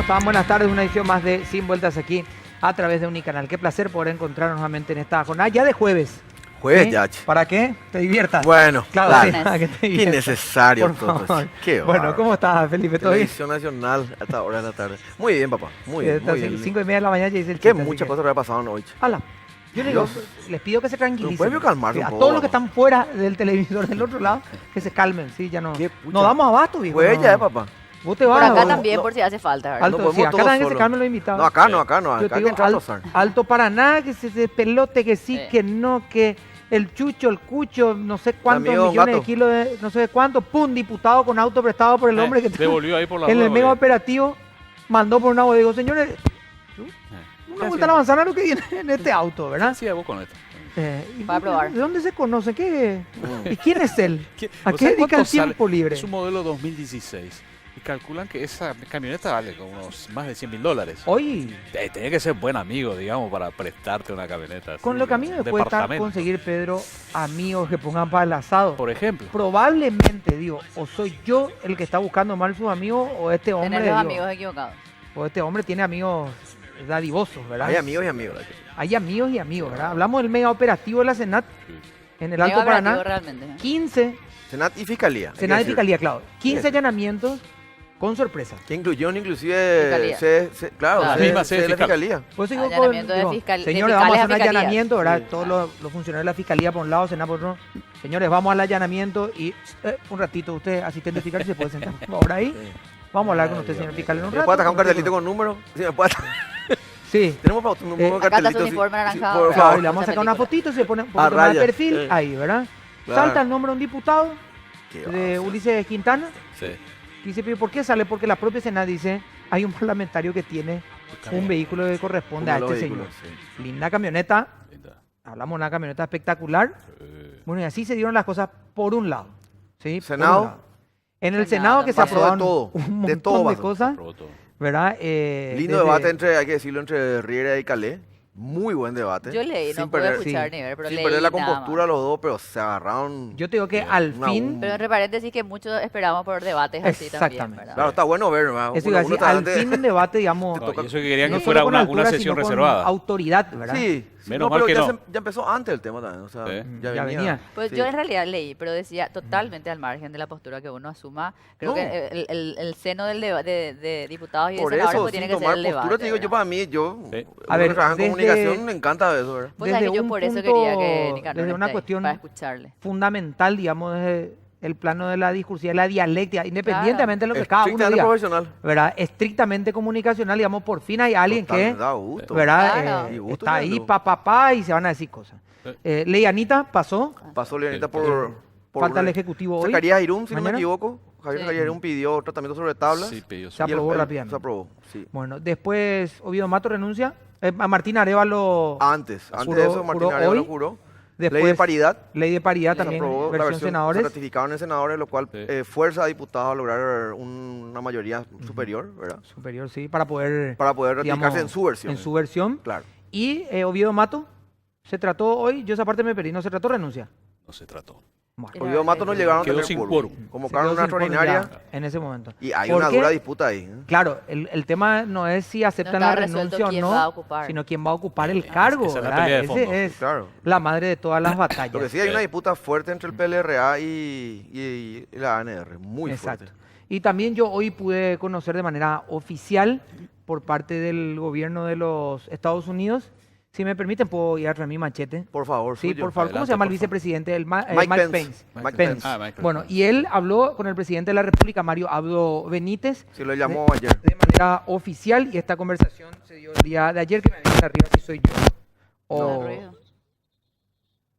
están? Buenas tardes, una edición más de Sin Vueltas aquí a través de Unicanal. Qué placer poder encontrarnos nuevamente en esta jornada ya de jueves. Jueves ¿Sí? ya, che. ¿Para qué? Te diviertas. Bueno, Claro, dale. sí, para que te Qué diviertas. innecesario Por todo favor. eso. Qué Bueno, bárbaro. ¿cómo estás, Felipe? ¿Todo bien? Televisión Nacional a esta hora de la tarde. Muy bien, papá. Muy bien, muy bien. 5:30 de la mañana ya dice el Qué chiste, así muchas que- cosas me pasaron hoy, che. Hala. Yo les, digo, Dios. les pido que se tranquilicen. ¿Pueden calmarse Sí, un a poco, todos los que vamos? están fuera del televisor del otro lado, que se calmen, sí, ya no. Qué pucha. No damos abasto, viejo. Jueves no. ya, papá. Vos te Por vas. acá vos- también, no. por si hace falta, ¿verdad? Alto, No podemos sí, acá todos también que se solos. calmen los invitados. No, acá no, acá no. Yo Acá te hay que digo, entrar a tosar. alto para nada, que se pelote, que sí, Sí. que no, que el chucho, el cucho, no sé cuántos amigo millones de Gato. kilos, de, no sé de cuánto, pum, diputado con auto prestado por el hombre que devolvió ahí por la en el hueva, mega ahí. operativo mandó por una bodega. Digo, señores, una ¿Qué vuelta a la manzana lo que viene en este auto, ¿Qué ¿verdad? hacía vos con esto? ¿Y Para probar. ¿De dónde se conoce? ¿Qué? ¿Y quién es él? ¿Qué- ¿A vos qué sabés dedica el cuánto sale? tiempo libre? Es un modelo 2016. Y calculan que esa camioneta vale como unos más de $100.000. Hoy, Tenía que ser buen amigo, digamos, para prestarte una camioneta así, con lo que a mí me un cuesta departamento, conseguir, Pedro, amigos que pongan para el asado. por ejemplo. Probablemente, digo, o soy yo el que está buscando mal sus amigos, o este hombre, Tener los digo, amigos equivocados. o este hombre tiene amigos dadivosos, ¿verdad? Hay amigos y amigos. Hay amigos y amigos, ¿verdad? Hablamos del mega operativo de la Senat en el Alto Mega operativo Paraná. realmente. ¿eh? 15, Senat y Fiscalía. hay que Senat y decir. Fiscalía, claro. 15 decir. allanamientos con sorpresa. Que incluyeron inclusive... Fiscalía. Claro, La misma sede de la fiscal. Fiscalía. Por eso digo, Allanamiento de digo, fiscal- de señores, vamos a hacer un fiscales a fiscalías. allanamiento, ¿verdad? Sí. Todos los funcionarios de la Fiscalía por un lado, Senat por otro. Señores, vamos al allanamiento y un ratito, usted, asistente fiscal, se puede sentar ahora ahí. Vamos a hablar con usted, señor fiscal, en un ¿Me rato. puede atacar un cartelito con número? Sí, me puede atacar. Sí. Tenemos para un Eh, un acá está su cartelito. sí. uniforme anaranjado, por ¿verdad? Claro, favor. y le vamos a sacar una fotito, se pone un A poquito más de rayas, perfil, sí. ahí, ¿verdad? Claro. Salta el nombre de un diputado, Qué de bárbaro. Ulises Quintana, Sí. y dice, ¿pero por qué sale? Porque la propia Senat dice, hay un parlamentario que tiene un vehículo que corresponde a Uno de este los señor. vehículos, sí. Linda camioneta, Linda. hablamos de una camioneta espectacular. Bueno, y así se dieron las cosas por un lado. ¿Sí? Por Senado. un lado. En el Senado Senado que se también. Pasó de aprobaron todo, un de montón todo de pasó. cosas, Probó todo. ¿verdad? Lindo Desde- debate entre, hay que decirlo, entre Riera y Calé. Muy buen debate. Yo leí, no Sin pude perder- escuchar sí. ni ver, pero Sin leí perder la nada compostura más. los dos, pero se agarraron. Yo te digo que Bien, al una fin, Pero entre paréntesis que muchos esperamos por debates así también, Exactamente. ¿verdad? Claro, está bueno ver, ¿verdad? eso iba a decir, está al antes- fin un debate, digamos, No, y eso que querían no que solo fuera con una altura, sesión sino con reservada. autoridad, ¿verdad? Sí, Menos no, mal pero que ya, no. ya empezó antes el tema también. O sea, Sí. Ya venía. Pues Sí. yo en realidad leí, pero decía totalmente al margen de la postura que uno asuma. Creo No. que el seno del de diputados y de Por senadores eso, pues sin tiene que ser tomar el postura, debate. te digo, yo ¿verdad? para mí, yo, Sí. A uno ver, que trabaja en desde- comunicación, me encanta eso, ¿verdad? Vos sabés que desde yo un por eso punto- quería que Nicanor desde esté una ahí, cuestión- para escucharle. fundamental, digamos, desde el plano de la discursividad, la dialéctica, independientemente de lo que cada uno Estrictamente diga, profesional. ¿verdad? Estrictamente comunicacional, digamos, por fin hay alguien Total, que, da gusto. ¿verdad? Claro. Y gusto Está ya ahí, no. pa, y se van a decir cosas. Leianita pasó, Pasó Leonita Sí. por falta el ejecutivo hoy. Zacarías Irún, si no me mañana. equivoco. Javier Sí. Zacarías Irún pidió tratamiento sobre tablas. Sí, pidió Se su- aprobó rápidamente. Se aprobó, sí. Bueno, después Oviedo Mato renuncia, a Martín Arevalo, Antes Juró- de eso, Martín juró Arevalo hoy. juró. después Ley de paridad. ley de paridad Se también, aprobó la versión versión, se senadores. ratificaron en senadores, lo cual Sí. fuerza a diputados a lograr una mayoría superior, ¿verdad? Superior, sí, para poder, Para poder ratificarse digamos, en su versión. en su versión. Claro. Y Oviedo Mato se trató hoy, yo esa parte me perdí, no se trató renuncia. No se trató. Bueno, Era Oviedo Mato no verdad. llegaron a Quedó tener sin quórum. quórum. Convocaron se una quedó sin quórum extraordinaria ya en ese momento. y hay ¿Por una qué? dura disputa ahí. ¿eh? Claro, el tema no es si aceptan No la estaba resuelto renuncia o quién no, va a ocupar. sino quién va a ocupar el cargo. esa es la ¿verdad? pelea de Ese fondo. es Claro. la madre de todas las batallas. Lo que sí hay Sí. una disputa fuerte entre el PLRA y la ANR, muy Exacto. fuerte. Y también yo hoy pude conocer de manera oficial por parte del gobierno de los Estados Unidos. Si me permiten, puedo ir a mi machete. Por favor, Sí, suyo. por favor. ¿Cómo Adelante, se llama el por favor. vicepresidente? Mike Mike Pence. Pence. Mike Pence. Pence. Ah, Mike Pence. Bueno, y él habló con el presidente de la República, Mario Abdo Benítez, Sí, lo llamó ayer. de manera oficial, y esta conversación se dio el día de ayer, que me avisen arriba si soy yo o No, ruido.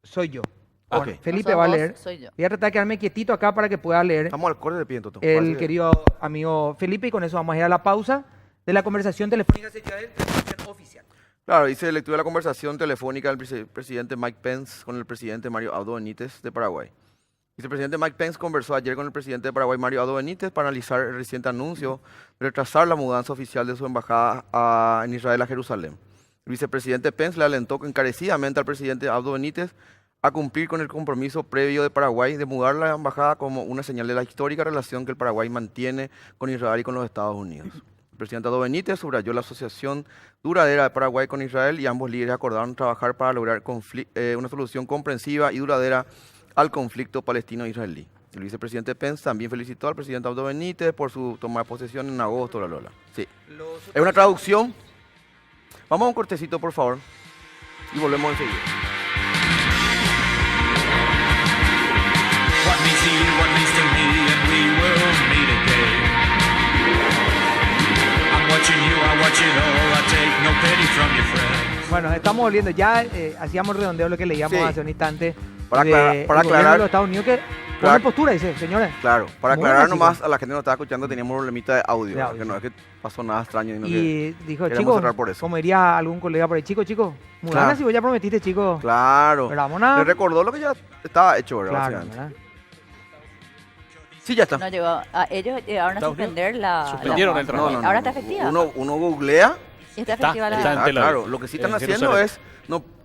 soy yo. Ah, Bueno, ok. Felipe No sos va a vos, leer. soy yo. Voy a tratar de quedarme quietito acá para que pueda leer Estamos al corte de pie, Toto. el Parece que- querido amigo Felipe, y con eso vamos a ir a la pausa de la conversación telefónica que se dio a él, conversación oficial. Claro, hice lectura de la conversación telefónica del presidente Mike Pence con el presidente Mario Abdo Benítez de Paraguay. El vicepresidente Mike Pence conversó ayer con el presidente de Paraguay, Mario Abdo Benítez, para analizar el reciente anuncio de retrasar la mudanza oficial de su embajada en Israel a Jerusalén. El vicepresidente Pence le alentó encarecidamente al presidente Abdo Benítez a cumplir con el compromiso previo de Paraguay de mudar la embajada como una señal de la histórica relación que el Paraguay mantiene con Israel y con los Estados Unidos. El El presidente Aldo Benítez subrayó la asociación duradera de Paraguay con Israel y ambos líderes acordaron trabajar para lograr una solución comprensiva y duradera al conflicto palestino-israelí. El vicepresidente Pence también felicitó al presidente Aldo Benítez por su toma de posesión en agosto. Sí. Es una traducción. Vamos a un cortecito, por favor, y volvemos enseguida. What means to you, what means to me, and we will meet again. I'm watching you, I watch it all, I take no pity from your friends. Bueno, estamos volviendo. Ya hacíamos redondeo lo que leíamos Sí. hace un instante. Para de aclarar- el para gobierno aclarar- de los Estados Unidos que Claro. pone postura, dice, señores. Claro, para Muy aclarar básico. nomás a la gente que nos estaba escuchando, teníamos un problemita de audio, De audio, que no es que pasó nada extraño, sino que... Y dijo, queremos chicos, cerrar por eso. como diría algún colega por ahí, chicos, Mudana, Claro. si vos ya prometiste, chicos. Claro. Pero vamos a... Le recordó lo que ya estaba hecho, ¿verdad? Claro, Básicamente. ¿verdad? Sí, ya está. No llegó. Ellos llegaron a Estados Unidos suspender la. suspendieron la- el trabajo. Ahora está efectiva. Uno googlea. Y está Está, efectiva está la. en Tel Aviv. Claro, lo que sí están En haciendo Jerusalén. es,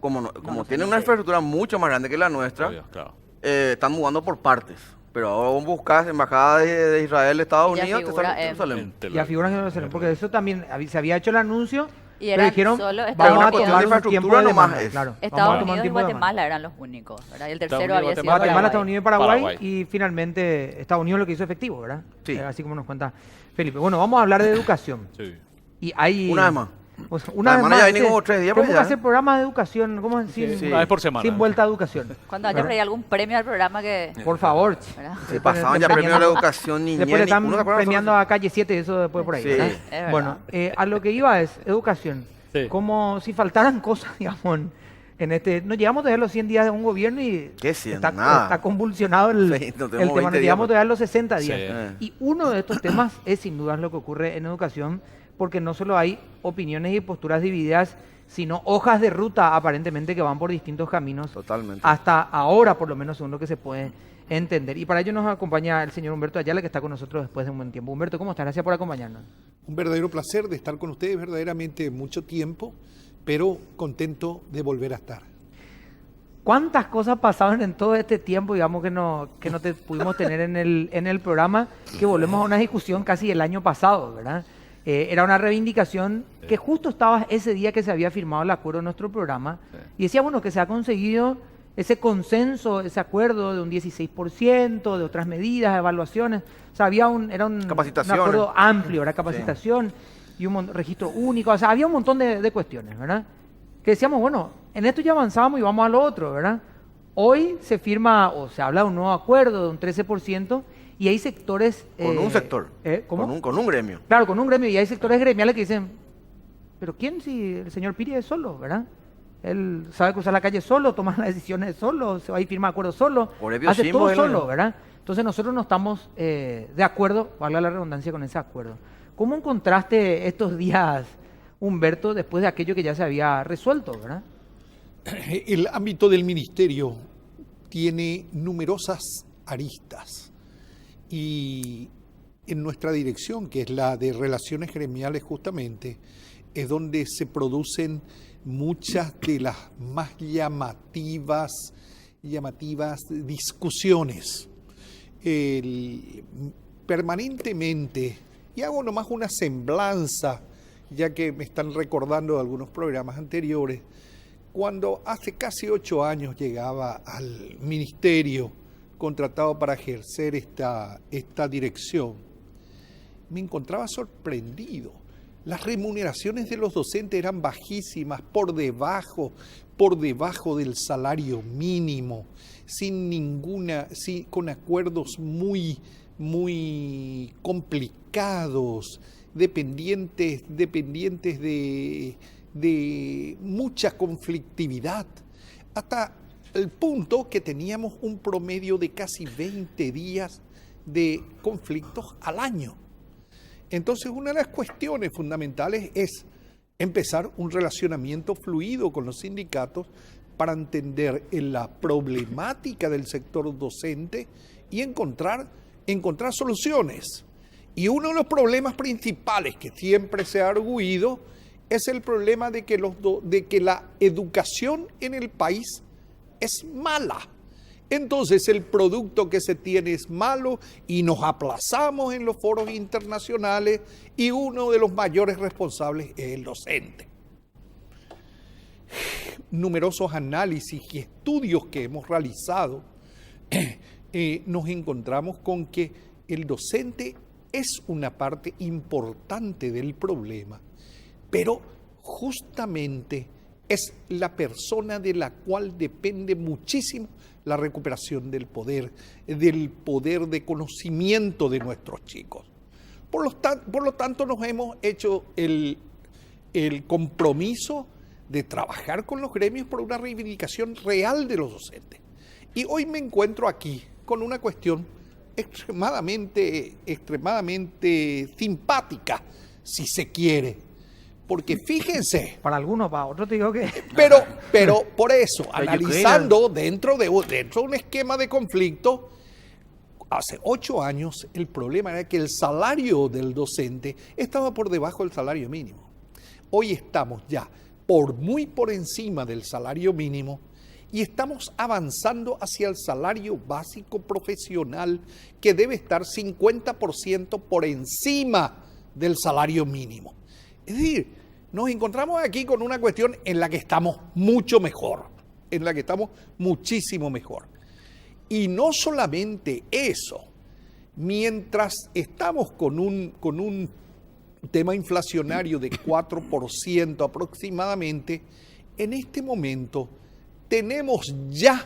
como no tienen sé. una infraestructura mucho más grande que la nuestra, Obvio, claro. están mudando por partes. Pero ahora vos buscas embajadas de Israel, Estados Y ya Unidos, te figura sale en- Jerusalén. En Tel Y a Aviv. figuras que no lo hacen, porque eso también se había hecho el anuncio, Y pero eran dijeron, solo vamos Estados a Unidos. tomar un Infraestructura tiempo de nomás demanda, es. claro. vamos a Estados tomar un Unidos y tiempo de demanda. Guatemala eran los únicos, ¿verdad? Y el Estados tercero Unidos, había sido Guatemala, Guatemala, Estados Paraguay. Unidos y Paraguay, Paraguay. y finalmente Estados Unidos lo que hizo efectivo, ¿verdad? Sí. Así como nos cuenta Felipe. Bueno, vamos a hablar de educación. Sí. Y hay... Una vez más. O sea, una Además, vez ya más, viene como 3 días para tenemos que allá, hacer programas de educación, ¿cómo es? Sin, Sí. Una vez por semana. sin vuelta a educación. Cuando haya ¿verdad? por ahí algún premio al programa que. Por favor. ¿verdad? Se pasaban ya premios a la educación, niñez. Después le están uno se acuerda premiando solo- a Calle 7, eso después por ahí. Sí. ¿verdad? Es verdad. Bueno, a lo que iba es educación. Sí. Como si faltaran cosas, digamos, en este... No llegamos todavía a los 100 días de un gobierno y ¿Qué 100? está, Nada. está convulsionado el, Sí, no tenemos el tema. 20 Nos días, llegamos pues. todavía a los 60 días. Sí. Y uno de estos temas es sin duda lo que ocurre en educación, porque no solo hay opiniones y posturas divididas, sino hojas de ruta aparentemente que van por distintos caminos. Totalmente. Hasta ahora, por lo menos, según lo que se puede entender. Y para ello nos acompaña el señor Humberto Ayala, que está con nosotros después de un buen tiempo. Humberto, ¿cómo estás? Gracias por acompañarnos. Un verdadero placer de estar con ustedes, verdaderamente mucho tiempo, pero contento de volver a estar. ¿Cuántas cosas pasaron en todo este tiempo, digamos, que no te pudimos tener en el programa, que volvemos a una discusión casi el año pasado, ¿verdad? Era una reivindicación que justo estaba ese día que se había firmado el acuerdo en nuestro programa, y decía, bueno, que se ha conseguido ese consenso, ese acuerdo de un 16%, de otras medidas, evaluaciones. O sea, era un Capacitaciones. acuerdo amplio, era capacitación y un registro único. O sea, había un montón de cuestiones, ¿verdad? Que decíamos, bueno, en esto ya avanzamos y vamos a lo otro, ¿verdad? Hoy se firma o se habla de un nuevo acuerdo de un 13% y hay sectores... Con un sector. ¿Cómo? Con un gremio. Claro, con un gremio, y hay sectores gremiales que dicen, pero ¿quién si el señor Piri es solo, verdad? Él sabe cruzar la calle solo, toma las decisiones solo, se va y firma acuerdos solo, Orevio hace Simbo, todo él, solo, ¿no? ¿verdad? Entonces nosotros no estamos de acuerdo, valga la redundancia, con ese acuerdo. ¿Cómo encontraste estos días, Humberto, después de aquello que ya se había resuelto, verdad? El ámbito del ministerio tiene numerosas aristas y en nuestra dirección, que es la de relaciones gremiales justamente, es donde se producen muchas de las más llamativas discusiones. Permanentemente, y hago nomás una semblanza, ya que me están recordando algunos programas anteriores, cuando hace casi 8 años llegaba al ministerio contratado para ejercer esta dirección, me encontraba sorprendido. Las remuneraciones de los docentes eran bajísimas, por debajo del salario mínimo, con acuerdos muy complicados, dependientes de mucha conflictividad, hasta el punto que teníamos un promedio de casi 20 días de conflictos al año. Entonces, una de las cuestiones fundamentales es empezar un relacionamiento fluido con los sindicatos para entender la problemática del sector docente y encontrar soluciones. Y uno de los problemas principales que siempre se ha arguido es el problema de que la educación en el país es mala. entonces el producto que se tiene es malo y nos aplazamos en los foros internacionales y uno de los mayores responsables es el docente. Numerosos análisis y estudios que hemos realizado, nos encontramos con que el docente es una parte importante del problema, pero justamente es la persona de la cual depende muchísimo la recuperación del poder de conocimiento de nuestros chicos. Por lo tanto, nos hemos hecho el compromiso de trabajar con los gremios por una reivindicación real de los docentes. Y hoy me encuentro aquí con una cuestión extremadamente simpática, si se quiere. Porque fíjense. Para algunos, para otros te digo que... Pero por eso, analizando dentro de un esquema de conflicto, hace 8 años el problema era que el salario del docente estaba por debajo del salario mínimo. Hoy estamos ya muy por encima del salario mínimo y estamos avanzando hacia el salario básico profesional que debe estar 50% por encima del salario mínimo. Es decir, nos encontramos aquí con una cuestión en la que estamos mucho mejor, en la que estamos muchísimo mejor. Y no solamente eso, mientras estamos con un tema inflacionario de 4% aproximadamente, en este momento tenemos ya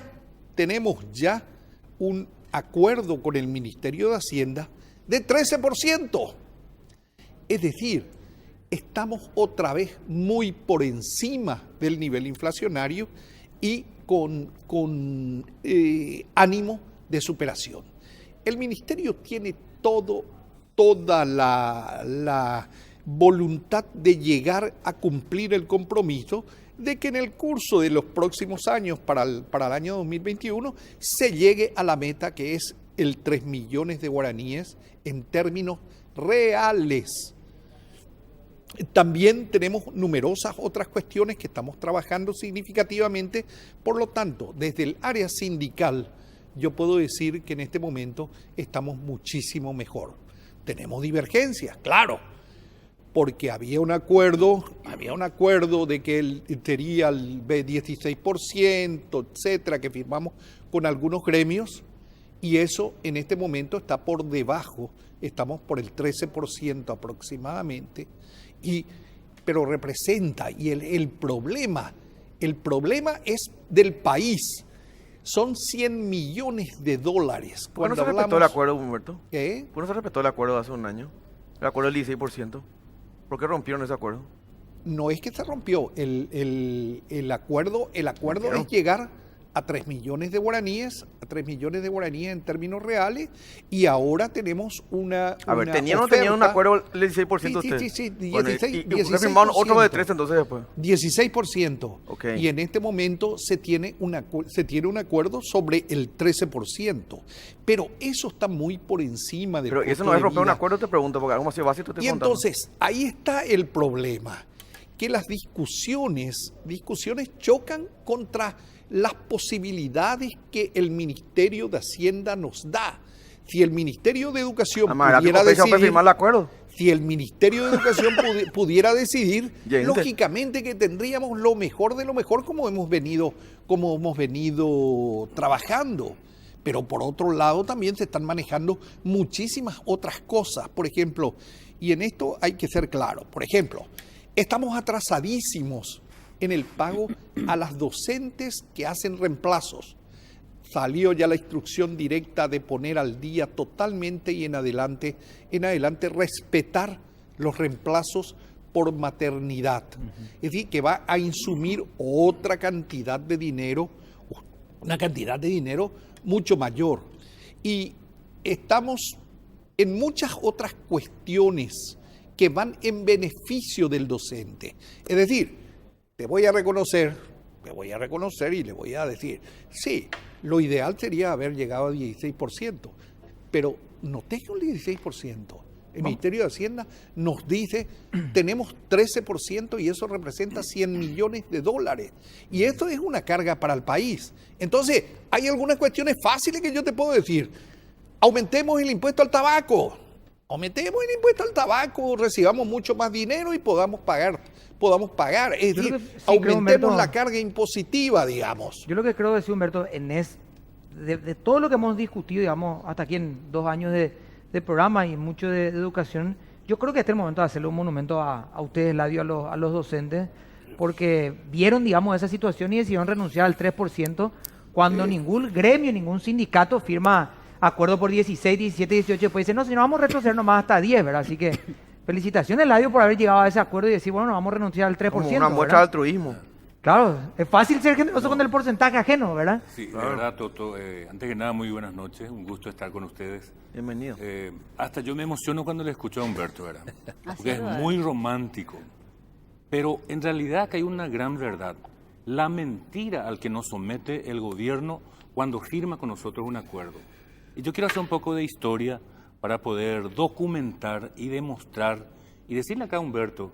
un acuerdo con el Ministerio de Hacienda de 13%. Es decir, estamos otra vez muy por encima del nivel inflacionario y con ánimo de superación. El Ministerio tiene toda la voluntad de llegar a cumplir el compromiso de que en el curso de los próximos años, para el año 2021, se llegue a la meta que es el 3 millones de guaraníes en términos reales. También tenemos numerosas otras cuestiones que estamos trabajando significativamente, por lo tanto, desde el área sindical, yo puedo decir que en este momento estamos muchísimo mejor. Tenemos divergencias, claro, porque había un acuerdo de que sería el 16%, etcétera, que firmamos con algunos gremios, y eso en este momento está por debajo, estamos por el 13% aproximadamente, pero representa, y el problema es del país. Son 100 millones de dólares. ¿Por qué no se respetó el acuerdo, Humberto? ¿Eh? ¿Por qué no se respetó el acuerdo de hace un año? El acuerdo del 16%. ¿Por qué rompieron ese acuerdo? No es que se rompió. El acuerdo es llegar a 3 millones de guaraníes, en términos reales, y ahora tenemos una ¿tenían o no tenían un acuerdo del 16% ustedes? Sí, Bueno, 16%. ¿y ustedes firmaron otro de 13 entonces después? 16%. Okay. Y en este momento se tiene un acuerdo sobre el 13%. Pero eso está muy por encima del Pero eso no es romper un acuerdo, te pregunto, porque algo así básico te estoy contando. Entonces, ahí está el problema, que las discusiones chocan contra las posibilidades que el Ministerio de Hacienda nos da. Si el Ministerio de Educación pudiera decidir, firmar el acuerdo. Si el Ministerio de Educación pudiera decidir, Gente. lógicamente que tendríamos lo mejor de lo mejor como hemos venido trabajando. Pero por otro lado también se están manejando muchísimas otras cosas. Por ejemplo, y en esto hay que ser claro, por ejemplo, estamos atrasadísimos en el pago a las docentes que hacen reemplazos. Salió ya la instrucción directa de poner al día totalmente y en adelante respetar los reemplazos por maternidad. Es decir, que va a insumir otra cantidad de dinero, una cantidad de dinero mucho mayor. Y estamos en muchas otras cuestiones que van en beneficio del docente. Es decir, te voy a reconocer y le voy a decir, sí, lo ideal sería haber llegado al 16%, pero no tengo el 16%, El Ministerio de Hacienda nos dice, tenemos 13% y eso representa 100 millones de dólares. Y esto es una carga para el país. Entonces, hay algunas cuestiones fáciles que yo te puedo decir. Aumentemos el impuesto al tabaco. Aumentemos el impuesto al tabaco, recibamos mucho más dinero y podamos pagar. Es Yo decir, lo que sí creo, aumentemos Humberto, la carga impositiva, digamos. Yo lo que creo decir, Humberto, de todo lo que hemos discutido, digamos, hasta aquí en 2 años de programa y mucho de educación, yo creo que este es el momento de hacerle un monumento a ustedes, Eladio, a los docentes, porque vieron, digamos, esa situación y decidieron renunciar al 3% cuando ningún gremio, ningún sindicato firma acuerdo por 16, 17, 18, después dice, no, si no vamos a retroceder nomás hasta 10, ¿verdad? Así que felicitaciones, Eladio, por haber llegado a ese acuerdo y decir, bueno, no vamos a renunciar al 3%. Como una muestra de ¿verdad? altruismo. Claro, es fácil ser generoso con el porcentaje ajeno, ¿verdad? Sí, de verdad, Toto. Antes que nada, muy buenas noches. Un gusto estar con ustedes. Bienvenido. Hasta yo me emociono cuando le escucho a Humberto, ¿verdad? Porque es ¿verdad? muy romántico. Pero en realidad que hay una gran verdad. La mentira al que nos somete el gobierno cuando firma con nosotros un acuerdo. Y yo quiero hacer un poco de historia para poder documentar y demostrar y decirle acá a Humberto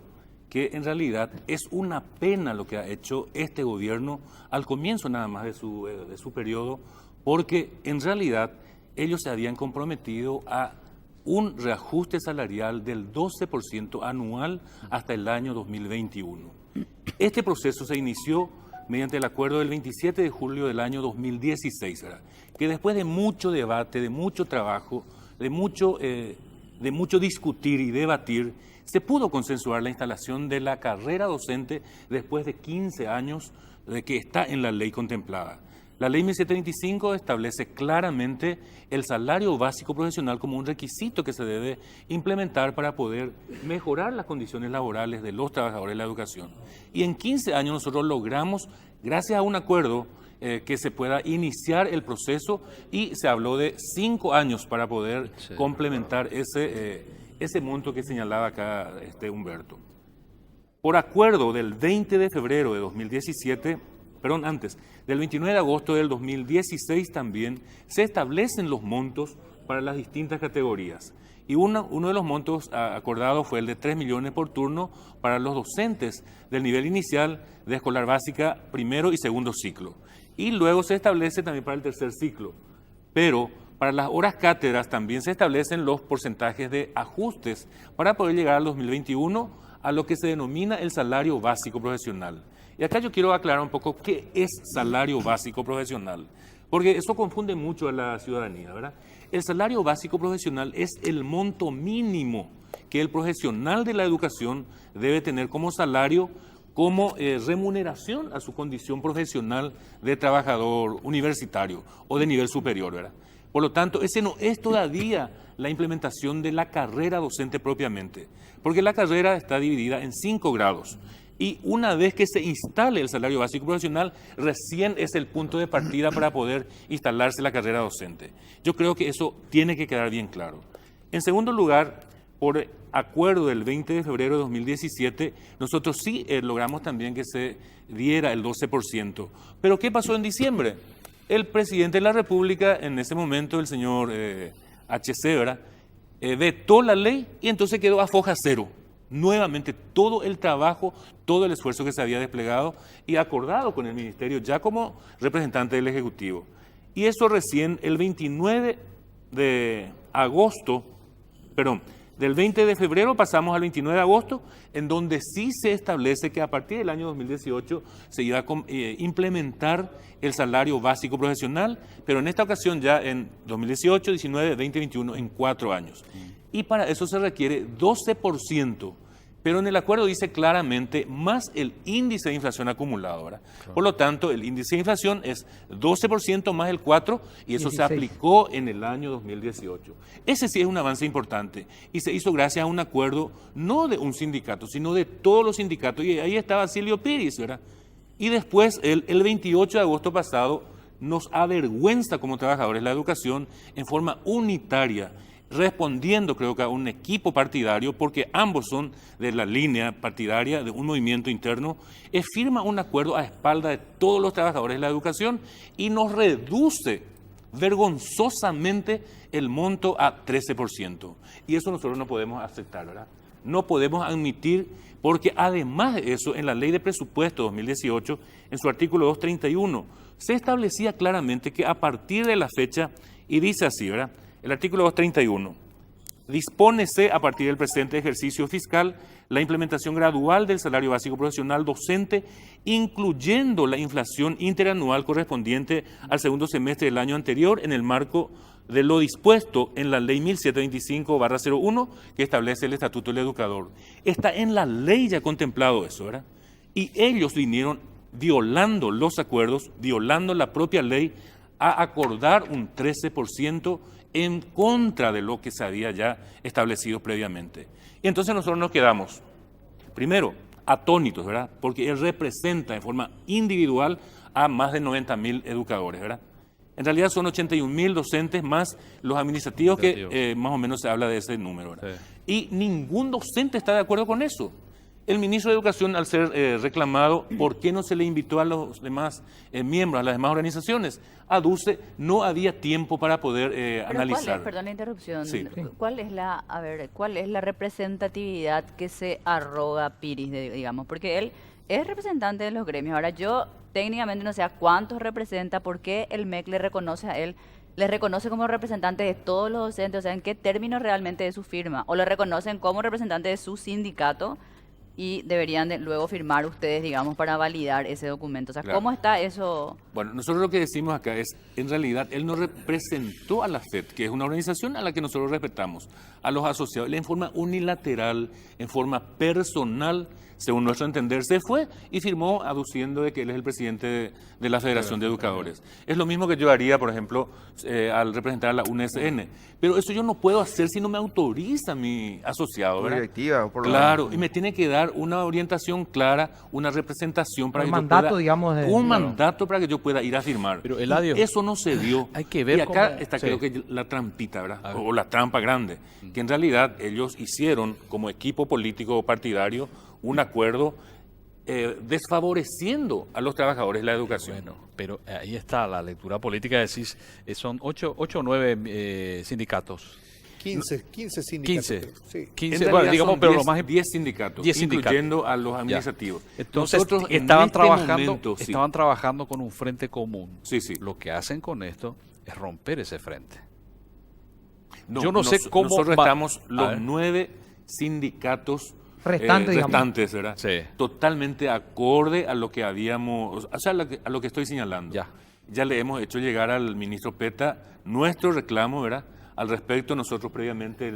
que en realidad es una pena lo que ha hecho este gobierno al comienzo nada más de su periodo, porque en realidad ellos se habían comprometido a un reajuste salarial del 12% anual hasta el año 2021. Este proceso se inició mediante el acuerdo del 27 de julio del año 2016, ¿verdad? Que después de mucho debate, de mucho trabajo, de mucho discutir y debatir, se pudo consensuar la instalación de la carrera docente después de 15 años de que está en la ley contemplada. La ley 1725 establece claramente el salario básico profesional como un requisito que se debe implementar para poder mejorar las condiciones laborales de los trabajadores de la educación. Y en 15 años nosotros logramos, gracias a un acuerdo, que se pueda iniciar el proceso y se habló de 5 años para poder complementar ese monto que señalaba acá Humberto. Por acuerdo del 20 de febrero de 2017, perdón, antes, del 29 de agosto del 2016 también, se establecen los montos para las distintas categorías. Y uno de los montos acordados fue el de 3 millones por turno para los docentes del nivel inicial de escolar básica, primero y segundo ciclo. Y luego se establece también para el tercer ciclo. Pero para las horas cátedras también se establecen los porcentajes de ajustes para poder llegar al 2021 a lo que se denomina el salario básico profesional. Y acá yo quiero aclarar un poco qué es salario básico profesional, porque eso confunde mucho a la ciudadanía, ¿verdad? El salario básico profesional es el monto mínimo que el profesional de la educación debe tener como salario, como remuneración a su condición profesional de trabajador universitario o de nivel superior, ¿verdad? Por lo tanto, ese no es todavía la implementación de la carrera docente propiamente, porque la carrera está dividida en 5 grados. Y una vez que se instale el salario básico profesional, recién es el punto de partida para poder instalarse la carrera docente. Yo creo que eso tiene que quedar bien claro. En segundo lugar, por acuerdo del 20 de febrero de 2017, nosotros sí logramos también que se diera el 12%. Pero ¿qué pasó en diciembre? El presidente de la República, en ese momento, el señor HC, ¿verdad? Vetó la ley y entonces quedó a foja cero. Nuevamente todo el trabajo, todo el esfuerzo que se había desplegado y acordado con el Ministerio ya como representante del Ejecutivo. Y eso recién el 29 de agosto, perdón, del 20 de febrero pasamos al 29 de agosto, en donde sí se establece que a partir del año 2018 se iba a implementar el salario básico profesional, pero en esta ocasión ya en 2018, 19, 20, 21, en 4 años. Y para eso se requiere 12%, pero en el acuerdo dice claramente más el índice de inflación acumulado, ¿verdad? Por lo tanto, el índice de inflación es 12% más el 4% y eso 16. se aplicó en el año 2018. Ese sí es un avance importante y se hizo gracias a un acuerdo no de un sindicato, sino de todos los sindicatos. Y ahí estaba Silvio Piris, ¿verdad? Y después, el 28 de agosto pasado, nos avergüenza como trabajadores de la educación en forma unitaria, respondiendo creo que a un equipo partidario, porque ambos son de la línea partidaria, de un movimiento interno, firma un acuerdo a espalda de todos los trabajadores de la educación y nos reduce vergonzosamente el monto a 13%. Y eso nosotros no podemos aceptar, ¿verdad? No podemos admitir, porque además de eso, en la Ley de Presupuesto 2018, en su artículo 231, se establecía claramente que a partir de la fecha, y dice así, ¿verdad? El artículo 231, dispónese a partir del presente ejercicio fiscal la implementación gradual del salario básico profesional docente, incluyendo la inflación interanual correspondiente al segundo semestre del año anterior en el marco de lo dispuesto en la Ley 1725/01, que establece el Estatuto del Educador. Está en la ley ya contemplado eso, ¿verdad? Y ellos vinieron violando los acuerdos, violando la propia ley, a acordar un 13% en contra de lo que se había ya establecido previamente. Y entonces nosotros nos quedamos, primero, atónitos, ¿verdad? Porque él representa en forma individual a más de 90.000 educadores, ¿verdad? En realidad son 81.000 docentes más los administrativos que más o menos se habla de ese número, ¿verdad? Sí. Y ningún docente está de acuerdo con eso. El ministro de Educación, al ser reclamado, ¿por qué no se le invitó a los demás miembros, a las demás organizaciones? Aduce, no había tiempo para poder analizar. Perdón la interrupción. Sí. ¿Cuál es la representatividad que se arroga Piris, digamos? Porque él es representante de los gremios. Ahora, yo técnicamente no sé a cuántos representa, por qué el MEC le reconoce a él, le reconoce como representante de todos los docentes, o sea, ¿en qué términos realmente de su firma? ¿O lo reconocen como representante de su sindicato? Y deberían luego firmar ustedes, digamos, para validar ese documento. O sea, Claro. ¿cómo está eso? Bueno, nosotros lo que decimos acá es, en realidad, él no representó a la FED, que es una organización a la que nosotros respetamos, a los asociados. Él en forma unilateral, en forma personal, según nuestro entender, se fue y firmó aduciendo de que él es el presidente de la Federación de Educadores. Es lo mismo que yo haría, por ejemplo, al representar a la UNSN. Pero eso yo no puedo hacer si no me autoriza mi asociado, Por ¿verdad? directiva, por lo Claro, menos. y me tiene que dar una orientación clara, una representación para Un que mandato, yo pueda, digamos, de- un Claro. mandato para que yo pueda ir a firmar. Pero, Eladio, Y eso no se dio. hay que ver y acá cómo- está sí. creo que la trampita, ¿verdad? A ver. O la trampa grande, que en realidad ellos hicieron como equipo político o partidario un acuerdo desfavoreciendo a los trabajadores de la educación. Bueno, pero ahí está la lectura política. Decís, son 8 o 9 sindicatos. 15 sindicatos. 15. creo, sí. En 15, realidad bueno, digamos, son pero 10, lo más 10 sindicatos, 10 sindicatos. incluyendo a los administrativos. Entonces, Nosotros en estaban este trabajando, momento, sí. estaban trabajando con un frente común. Sí, sí. Lo que hacen con esto es romper ese frente. No, Yo no sé cómo nosotros va- estamos A los ver. 9 sindicatos Restantes, digamos. restantes, ¿verdad? Sí. Totalmente acorde a lo que habíamos, o sea, a lo que estoy señalando. Ya. Ya le hemos hecho llegar al ministro Peta nuestro reclamo, ¿verdad? Al respecto, nosotros previamente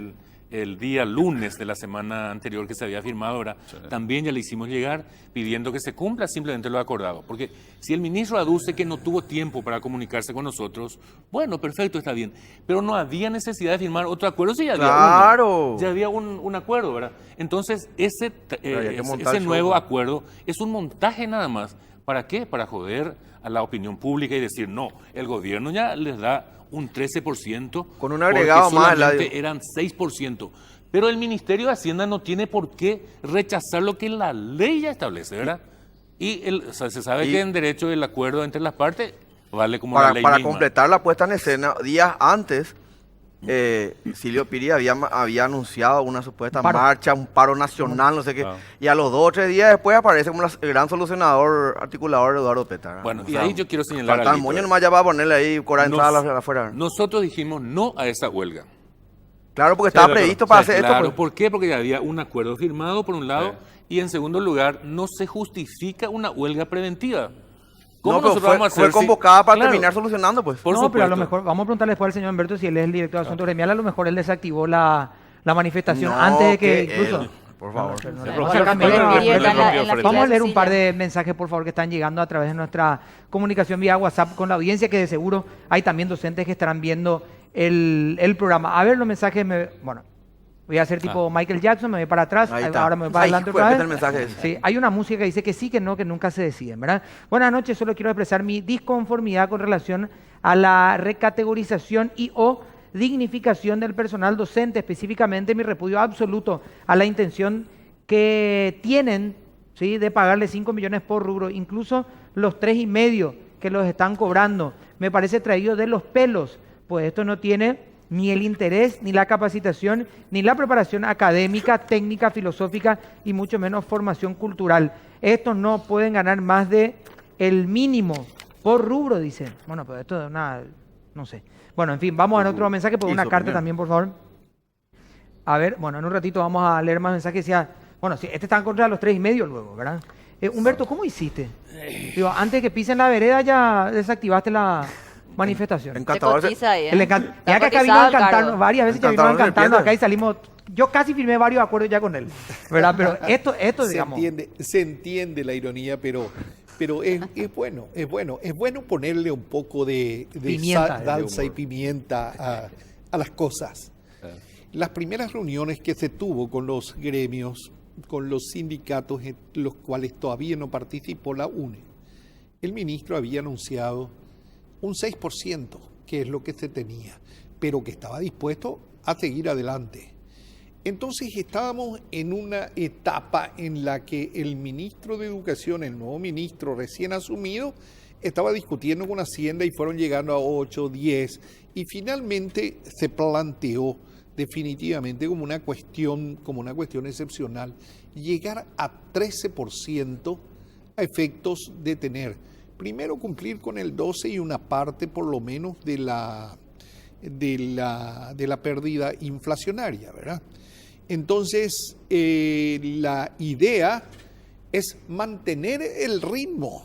el día lunes de la semana anterior que se había firmado, ¿verdad? También ya le hicimos llegar pidiendo que se cumpla simplemente lo acordado. Porque si el ministro aduce que no tuvo tiempo para comunicarse con nosotros, bueno, perfecto, está bien. Pero no había necesidad de firmar otro acuerdo si ya había ¡Claro! uno. Ya había un acuerdo, ¿verdad? Entonces, Pero había que montar ese el show, nuevo ¿no? acuerdo es un montaje nada más. ¿Para qué? Para joder a la opinión pública y decir, no, el gobierno ya les da un 13%. Con un agregado porque más, solamente Eladio. eran 6%. Pero el Ministerio de Hacienda no tiene por qué rechazar lo que la ley ya establece, ¿verdad? Y o sea, se sabe Y- que en derecho el acuerdo entre las partes vale como la ley Para misma. completar la puesta en escena, días antes, Silvio Piri había anunciado una supuesta Paro. marcha, un paro nacional, no sé qué. Ah. Y a los 2 o 3 días después aparece como el gran solucionador, articulador Eduardo Peta. ¿verdad? Bueno, O y sea, ahí yo quiero señalar falta el algo, moño ¿verdad? nomás ya va a ponerle ahí cobrar entrada Nos- afuera. Nosotros dijimos no a esa huelga. Claro, porque estaba de acuerdo. previsto para O sea, hacer claro, esto. pues. ¿por qué? Porque ya había un acuerdo firmado, por un lado, y en segundo lugar, no se justifica una huelga preventiva. ¿Cómo No, pero nosotros vamos a fue hacer si- convocada para Claro, terminar solucionando, pues. por no, pero a lo supuesto. mejor, vamos a preguntarle después al señor Humberto si él es el director de asuntos gremiales, a lo mejor él desactivó la manifestación No, antes de que que incluso... él, por favor. No, no, El no, propio no, Felipe no, Piri no, está en la- en la Vamos a fila leer un par silla. de mensajes, por favor, que están llegando a través de nuestra comunicación vía WhatsApp con la audiencia, que de seguro hay también docentes que estarán viendo el programa. A ver los mensajes, bueno, voy a hacer tipo Michael Jackson, me voy para atrás, Ahí está. ahora me voy para Ahí, adelante pues, otra ¿qué vez. tal el mensaje ese? Sí, hay una música que dice que sí, que no, que nunca se deciden, ¿verdad? Buenas noches, solo quiero expresar mi disconformidad con relación a la recategorización y o dignificación del personal docente, específicamente mi repudio absoluto a la intención que tienen, ¿sí?, de pagarle 5 millones por rubro, incluso los 3,5 que los están cobrando. me parece traído de los pelos, pues esto no tiene ni el interés, ni la capacitación, ni la preparación académica, técnica, filosófica y mucho menos formación cultural. Estos no pueden ganar más de el mínimo por rubro, dicen. Bueno, pues esto es una, no sé. Bueno, en fin, vamos a otro mensaje, por Y una su carta opinión. también, por favor. A ver, bueno, en un ratito vamos a leer más mensajes. Decía, bueno, sí, este está en contra de los 3,5 luego, ¿verdad? Humberto, ¿cómo hiciste? Digo, antes que pisen la vereda ya desactivaste la manifestación. Se Encantador. cotiza ahí, ¿eh? Ya Está que acá vino cotizado a el cargo. cantarnos varias veces, ya vino a Encantador cantarnos serpiente. acá y salimos. Yo casi firmé varios acuerdos ya con él, ¿verdad? Pero esto digamos. Se entiende la ironía, pero es bueno ponerle un poco de Pimienta, salsa de y humor. pimienta a las cosas. Las primeras reuniones que se tuvo con los gremios, con los sindicatos, en los cuales todavía no participó la UNE, el ministro había anunciado un 6%, que es lo que se tenía, pero que estaba dispuesto a seguir adelante. Entonces estábamos en una etapa en la que el ministro de Educación, el nuevo ministro recién asumido, estaba discutiendo con Hacienda y fueron llegando a 8, 10 y finalmente se planteó definitivamente como una cuestión excepcional llegar a 13% a efectos de tener, primero cumplir con el 12 y una parte por lo menos de la pérdida inflacionaria, ¿verdad? Entonces, la idea es mantener el ritmo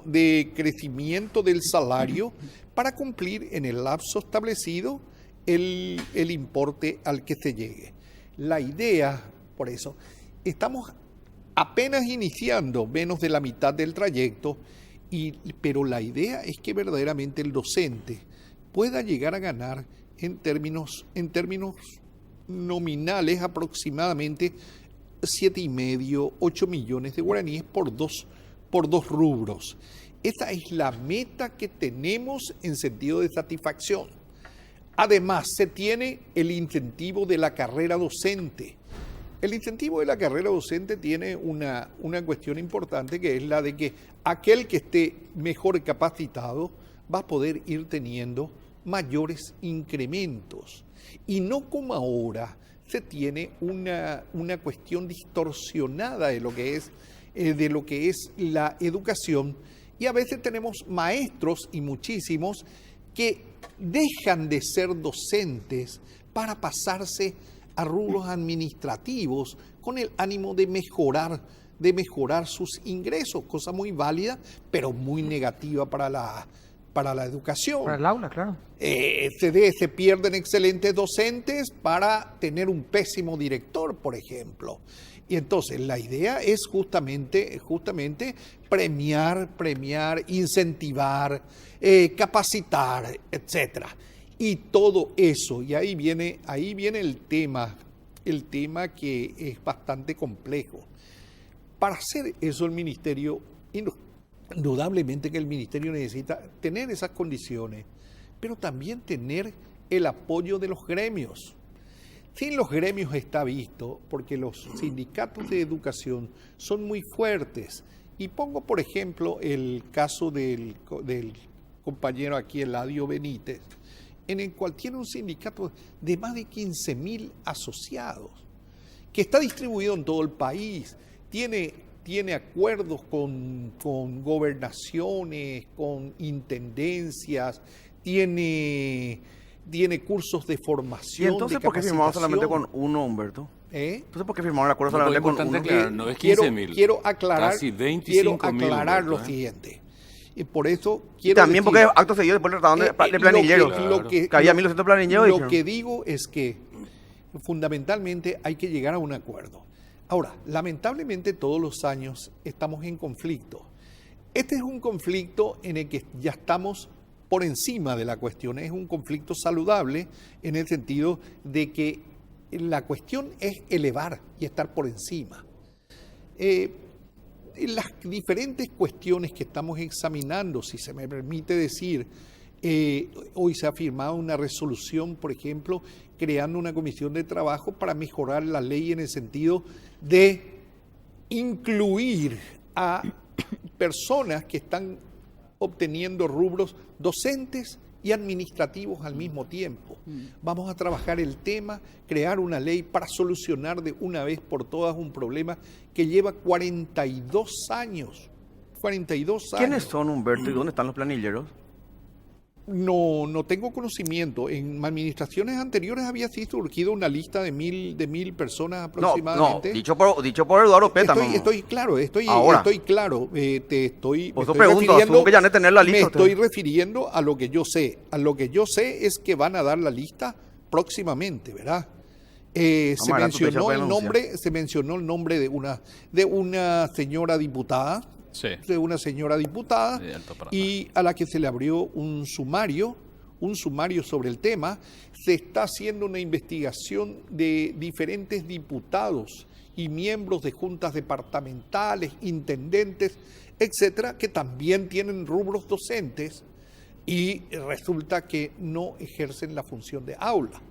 de crecimiento del salario para cumplir en el lapso establecido el importe al que se llegue. La idea, por eso, estamos apenas iniciando, menos de la mitad del trayecto, pero la idea es que verdaderamente el docente pueda llegar a ganar en términos nominales aproximadamente 7,5, 8 millones de guaraníes por dos rubros. Esa es la meta que tenemos en sentido de satisfacción. Además, se tiene el incentivo de la carrera docente. El incentivo de la carrera docente tiene una cuestión importante, que es la de que aquel que esté mejor capacitado va a poder ir teniendo mayores incrementos. Y no como ahora se tiene una cuestión distorsionada de lo que es la educación, y a veces tenemos maestros, y muchísimos, que dejan de ser docentes para pasarse a rubros administrativos con el ánimo de mejorar sus ingresos, cosa muy válida, pero muy negativa para la educación. Para el aula, claro. Se pierden excelentes docentes para tener un pésimo director, por ejemplo. Y entonces la idea es justamente premiar, incentivar, capacitar, etcétera. Y todo eso, y ahí viene el tema que es bastante complejo. Para hacer eso el ministerio, indudablemente que el ministerio necesita tener esas condiciones, pero también tener el apoyo de los gremios. Sin los gremios está visto, porque los sindicatos de educación son muy fuertes. Y pongo, por ejemplo, el caso del compañero aquí, Eladio Benítez, en el cual tiene un sindicato de más de 15,000 asociados, que está distribuido en todo el país, tiene acuerdos con gobernaciones, con intendencias, tiene cursos de ¿Y formación, entonces de por qué firmaron solamente capacitación. con uno, Humberto? ¿Eh? Entonces, ¿por qué firmaron el acuerdo Muy solamente con importante uno? aclarar, no es 15,000. Quiero aclarar, Casi 25,000, lo Humberto, ¿eh? siguiente. Y por eso Y quiero también decir, porque acto seguido después le trataron de planilleros. Que había 1.200 planilleros. Lo dijeron. que digo es que fundamentalmente hay que llegar a un acuerdo. Ahora, lamentablemente todos los años estamos en conflicto. Este es un conflicto en el que ya estamos por encima de la cuestión. Es un conflicto saludable en el sentido de que la cuestión es elevar y estar por encima. Las diferentes cuestiones que estamos examinando, si se me permite decir, hoy se ha firmado una resolución, por ejemplo, creando una comisión de trabajo para mejorar la ley en el sentido de incluir a personas que están obteniendo rubros docentes y administrativos al mismo tiempo. Vamos a trabajar el tema, crear una ley para solucionar de una vez por todas un problema que lleva 42 años. 42 años. ¿Quiénes son, Humberto, y dónde están los planilleros? No tengo conocimiento. En administraciones anteriores había sí surgido una lista de mil personas aproximadamente. Dicho por Eduardo Peta. Estoy claro. Te estoy Por eso pregunto, asumo que ya no tener la lista. Me estoy ustedes. refiriendo a lo que yo sé. A lo que yo sé es que van a dar la lista próximamente, ¿verdad? Se mencionó el nombre de una señora diputada. Sí. De una señora diputada De Alto Paraná. y a la que se le abrió un sumario sobre el tema. Se está haciendo una investigación de diferentes diputados y miembros de juntas departamentales, intendentes, etcétera, que también tienen rubros docentes y resulta que no ejercen la función de aula.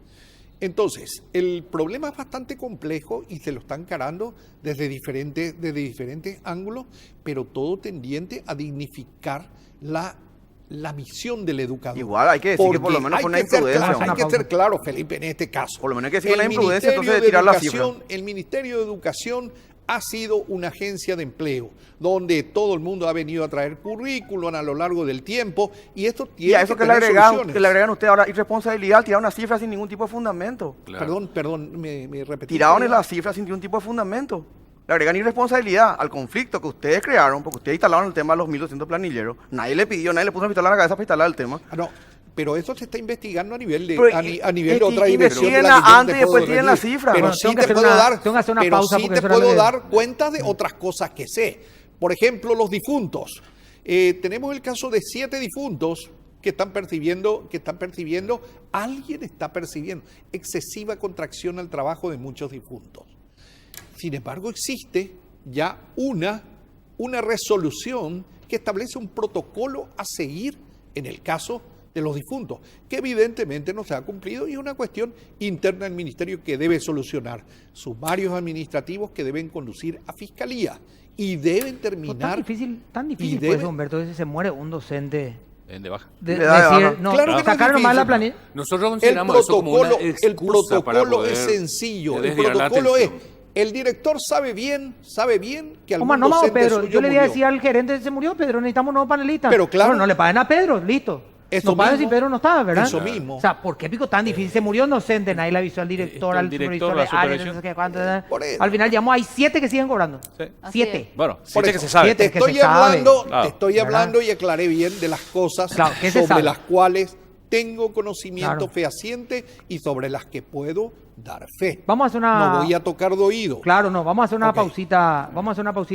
Entonces, el problema es bastante complejo y se lo están encarando desde diferentes ángulos, pero todo tendiente a dignificar la misión del educador. Igual hay que decir que por lo menos fue una imprudencia. Hay que ser claro, Felipe, en este caso. Por lo menos hay que decir una imprudencia, entonces de tirar la cifra. El Ministerio de Educación ha sido una agencia de empleo, donde todo el mundo ha venido a traer currículum a lo largo del tiempo, y esto tiene Y a eso que le tener soluciones. agregan usted ahora irresponsabilidad, tirar una cifra sin ningún tipo de fundamento. Claro. Perdón, me repetí. Tiraron en la cifra sin ningún tipo de fundamento. Le agregan irresponsabilidad al conflicto que ustedes crearon, porque ustedes instalaron el tema de los 1.200 planilleros. Nadie le pidió, nadie le puso una pistola en la cabeza para instalar el tema. No, pero eso se está investigando a nivel de, Pero, a nivel de otra dirección. investiguen de la que yo no antes te y después puedo tienen la decir. cifra. Pero Bueno, sí tengo que te hacer puedo una- dar, tengo que hacer una pero pausa sí porque te eso era puedo lo que- dar cuenta de otras cosas que sé. Por ejemplo, los difuntos. Tenemos el caso de 7 difuntos que están percibiendo, alguien está percibiendo excesiva contracción al trabajo de muchos difuntos. Sin embargo, existe ya una resolución que establece un protocolo a seguir en el caso de los difuntos, que evidentemente no se ha cumplido y es una cuestión interna del ministerio que debe solucionar. Sumarios administrativos que deben conducir a fiscalía y deben terminar. Tan difícil y puede ser, debe- Humberto, si se muere un docente. De baja. Le da de baja. Decir, no, Claro que no es sacar nomás difícil. la planilla. Nosotros El consideramos eso como una protocolo, excusa para poder es sencillo. El desviar la protocolo es, atención. el director sabe bien que algún Oma, no más, docente Pedro. suyo Yo le voy a murió. decir al gerente, se murió Pedro, necesitamos nuevos panelistas. Pero claro. Bueno, no le paguen a Pedro, listo. Eso No paguen mismo. si Pedro no estaba, ¿verdad? Eso mismo. O sea, ¿por qué pico tan difícil? Se murió un docente, nadie le avisó al director, El al director, supervisor la de área, supervisión. no sé qué cuánto. Por eso. Al final llamó, hay 7 que siguen cobrando. Sí. Así 7. Bueno, Por siete que eso, se sabe. siete. Te que estoy se sabe. hablando, Claro. te estoy ¿Verdad? hablando y aclaré bien de las cosas Claro, ¿qué se sobre sabe? las cuales tengo conocimiento Claro. fehaciente y sobre las que puedo dar fe. Vamos a hacer una... No voy a tocar de oído. Claro, no, vamos a hacer una Ok. pausita,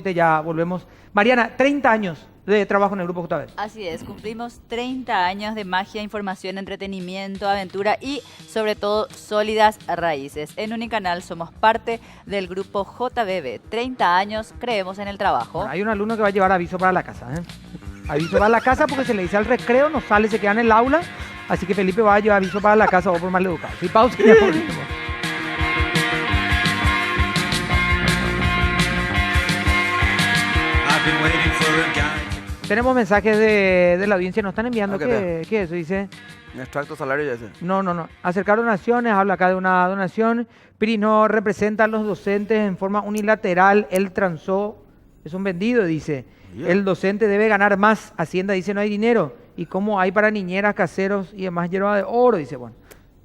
y ya volvemos. Mariana, 30 años de trabajo en el Grupo JB. Así es, cumplimos 30 años de magia, información, entretenimiento, aventura y sobre todo sólidas raíces. En Unicanal somos parte del grupo JBB. 30 años, creemos en el trabajo. Bueno, hay un alumno que va a llevar aviso para la casa. Aviso para la casa porque se le dice al recreo, no sale, se queda en el aula. Así que Felipe va a llevar aviso para la casa o por mal educado. Sí, pausa y ya volvemos. I've been waiting for a guy. Tenemos mensajes de la audiencia, nos están enviando. Ok, ¿Qué es eso? Dice, Un extracto salario ya ese. no. Acercar donaciones, habla acá de una donación. Piri no representa a los docentes en forma unilateral. Él transó, es un vendido, dice. Bien. El docente debe ganar más. Hacienda dice no hay dinero. Y como hay para niñeras, caseros y demás hierba de oro, dice, bueno.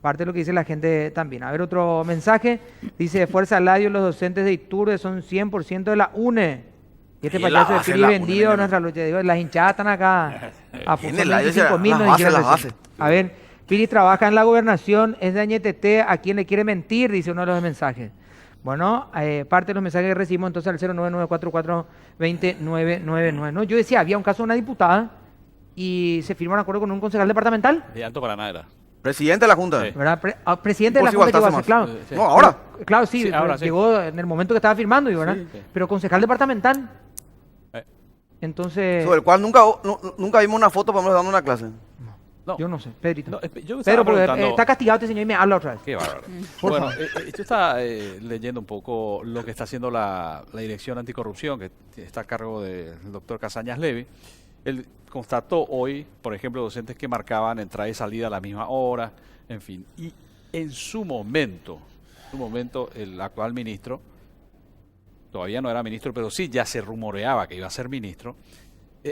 Parte de lo que dice la gente también. A ver, otro mensaje. Dice, Fuerza Ladio, los docentes de Iturbe son 100% de la UNE. Y este Y payaso la de base Piri la vendido UNE, en nuestra lucha. Digo, las hinchadas están acá. A Tiene la- 25.000 la nos base, dijeron la recién. base. A ver, Piri trabaja en la gobernación, es de Añetete, ¿a quién le quiere mentir? Dice uno de los mensajes. Bueno, parte de los mensajes que recibimos entonces al 09944209999. No, yo decía, había un caso de una diputada y se firmó un acuerdo con un concejal departamental, De Alto Paraná era. Presidente de la Junta. Sí. ¿verdad? Presidente de la Imposible Junta llegó a ser, saltarse claro. más. No, ahora. Claro, sí, Sí, ahora sí. llegó en el momento que estaba firmando, ¿verdad? Sí, sí. Pero concejal departamental. Eh. Entonces, Sobre el cual nunca vimos una foto para irnos dando una clase. No. yo no sé, Pedrito. No, yo estaba Pedro, porque preguntando- está castigado este señor y me habla otra vez. Qué bárbaro. Por Bueno, favor. yo estaba leyendo un poco lo que está haciendo la Dirección Anticorrupción, que está a cargo del doctor Casañas Levy, Él constató hoy, por ejemplo, docentes que marcaban entrada y salida a la misma hora, en fin. Y en su momento, el actual ministro, todavía no era ministro, pero sí ya se rumoreaba que iba a ser ministro,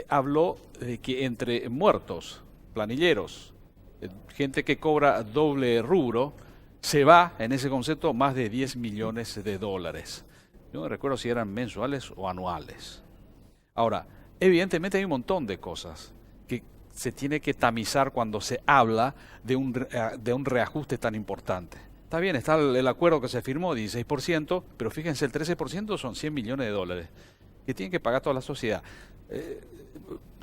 habló de que entre muertos, planilleros, gente que cobra doble rubro, se va en ese concepto más de 10 millones de dólares. Yo no recuerdo si eran mensuales o anuales. Ahora, evidentemente hay un montón de cosas que se tiene que tamizar cuando se habla de un reajuste tan importante. Está bien, está el acuerdo que se firmó, 16%, pero fíjense, el 13% son 100 millones de dólares que tiene que pagar toda la sociedad.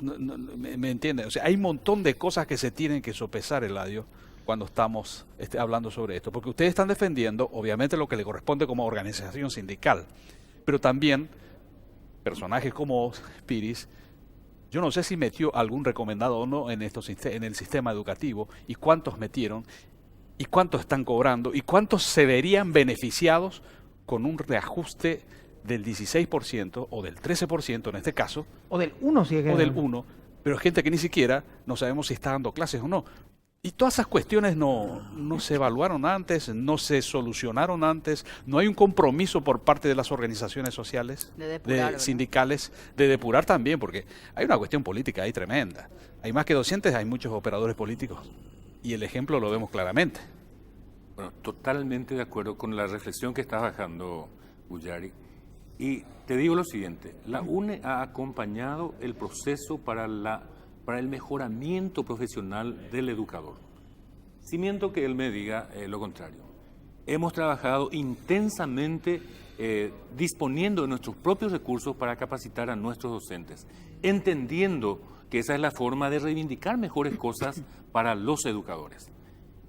¿Me entienden? O sea, hay un montón de cosas que se tienen que sopesar, Eladio, cuando estamos hablando sobre esto. Porque ustedes están defendiendo, obviamente, lo que le corresponde como organización sindical. Pero también, personajes como Piris, yo no sé si metió algún recomendado o no en el sistema educativo, y cuántos metieron, y cuántos están cobrando, y cuántos se verían beneficiados con un reajuste del 16% o del 13% en este caso. O del 1, si es que... O del 1, pero gente que ni siquiera no sabemos si está dando clases o no. Y todas esas cuestiones no se evaluaron antes, no se solucionaron antes, no hay un compromiso por parte de las organizaciones sociales, De depurar, sindicales, de depurar también, porque hay una cuestión política ahí tremenda. Hay más que docentes, hay muchos operadores políticos. Y el ejemplo lo vemos claramente. Bueno, totalmente de acuerdo con la reflexión que está bajando Bullari. Y te digo lo siguiente, la UNE ha acompañado el proceso para el mejoramiento profesional del educador. Si miento que él me diga lo contrario. Hemos trabajado intensamente disponiendo de nuestros propios recursos para capacitar a nuestros docentes, entendiendo que esa es la forma de reivindicar mejores cosas para los educadores.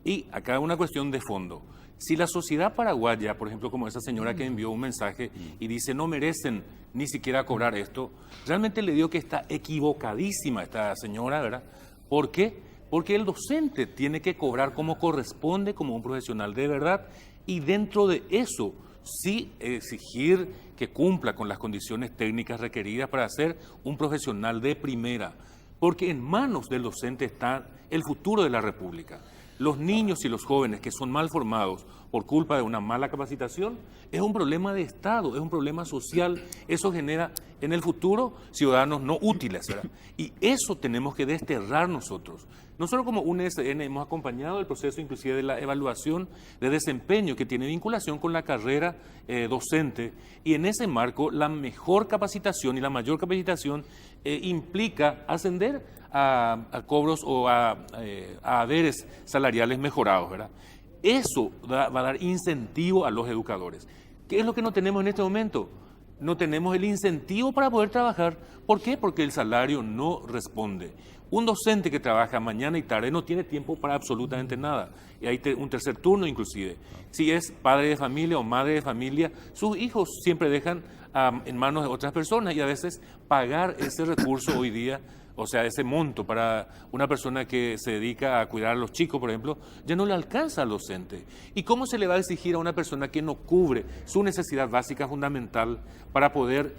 Y acá una cuestión de fondo. Si la sociedad paraguaya, por ejemplo, como esa señora que envió un mensaje y dice no merecen ni siquiera cobrar esto, realmente le digo que está equivocadísima esta señora, ¿verdad? ¿Por qué? Porque el docente tiene que cobrar como corresponde, como un profesional de verdad, y dentro de eso sí exigir que cumpla con las condiciones técnicas requeridas para ser un profesional de primera, porque en manos del docente está el futuro de la República. Los niños y los jóvenes que son mal formados por culpa de una mala capacitación es un problema de Estado, es un problema social. Eso genera en el futuro ciudadanos no útiles, ¿verdad? Y eso tenemos que desterrar nosotros. Nosotros como UNSN hemos acompañado el proceso inclusive de la evaluación de desempeño que tiene vinculación con la carrera docente, y en ese marco la mejor capacitación y la mayor capacitación implica ascender a cobros o a haberes salariales mejorados, ¿verdad? Eso va a dar incentivo a los educadores. ¿Qué es lo que no tenemos en este momento? No tenemos el incentivo para poder trabajar. ¿Por qué? Porque el salario no responde. Un docente que trabaja mañana y tarde no tiene tiempo para absolutamente nada. Y hay un tercer turno inclusive. Si es padre de familia o madre de familia, sus hijos siempre dejan en manos de otras personas, y a veces pagar ese recurso hoy día, o sea, ese monto para una persona que se dedica a cuidar a los chicos, por ejemplo, ya no le alcanza al docente. ¿Y cómo se le va a exigir a una persona que no cubre su necesidad básica fundamental para poder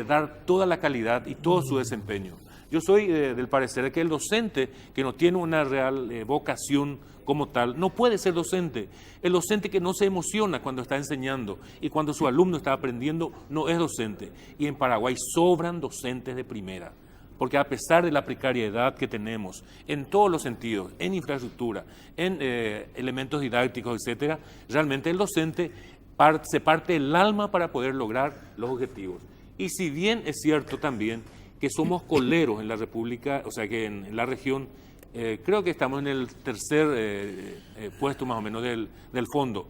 dar toda la calidad y todo su desempeño? Yo soy del parecer de que el docente que no tiene una real vocación como tal no puede ser docente. El docente que no se emociona cuando está enseñando y cuando su alumno está aprendiendo no es docente. Y en Paraguay sobran docentes de primera. Porque a pesar de la precariedad que tenemos en todos los sentidos, en infraestructura, en elementos didácticos, etcétera, realmente el docente se parte el alma para poder lograr los objetivos. Y si bien es cierto también que somos coleros en la República, o sea que en la región, creo que estamos en el tercer puesto más o menos del fondo.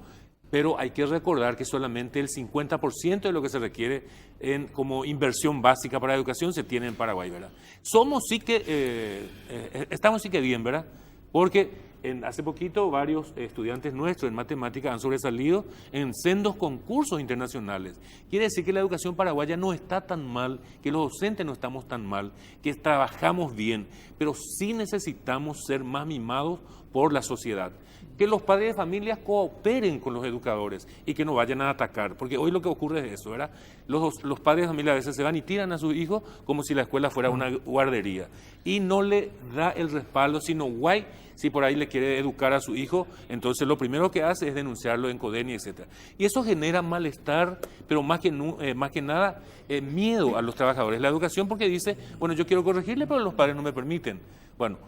Pero hay que recordar que solamente el 50% de lo que se requiere como inversión básica para la educación se tiene en Paraguay, ¿verdad? Estamos sí que bien, ¿verdad? Porque Hace poquito varios estudiantes nuestros en matemáticas han sobresalido en sendos concursos internacionales. Quiere decir que la educación paraguaya no está tan mal, que los docentes no estamos tan mal, que trabajamos bien, pero sí necesitamos ser más mimados por la sociedad. Que los padres de familias cooperen con los educadores y que no vayan a atacar, porque hoy lo que ocurre es eso, ¿verdad? Los padres de familia a veces se van y tiran a sus hijos como si la escuela fuera una guardería y no le da el respaldo, sino guay, si por ahí le quiere educar a su hijo, entonces lo primero que hace es denunciarlo en CODENI, etc. Y eso genera malestar, pero más que nada miedo a los trabajadores de la educación, porque dice, bueno, yo quiero corregirle, pero los padres no me permiten. Bueno,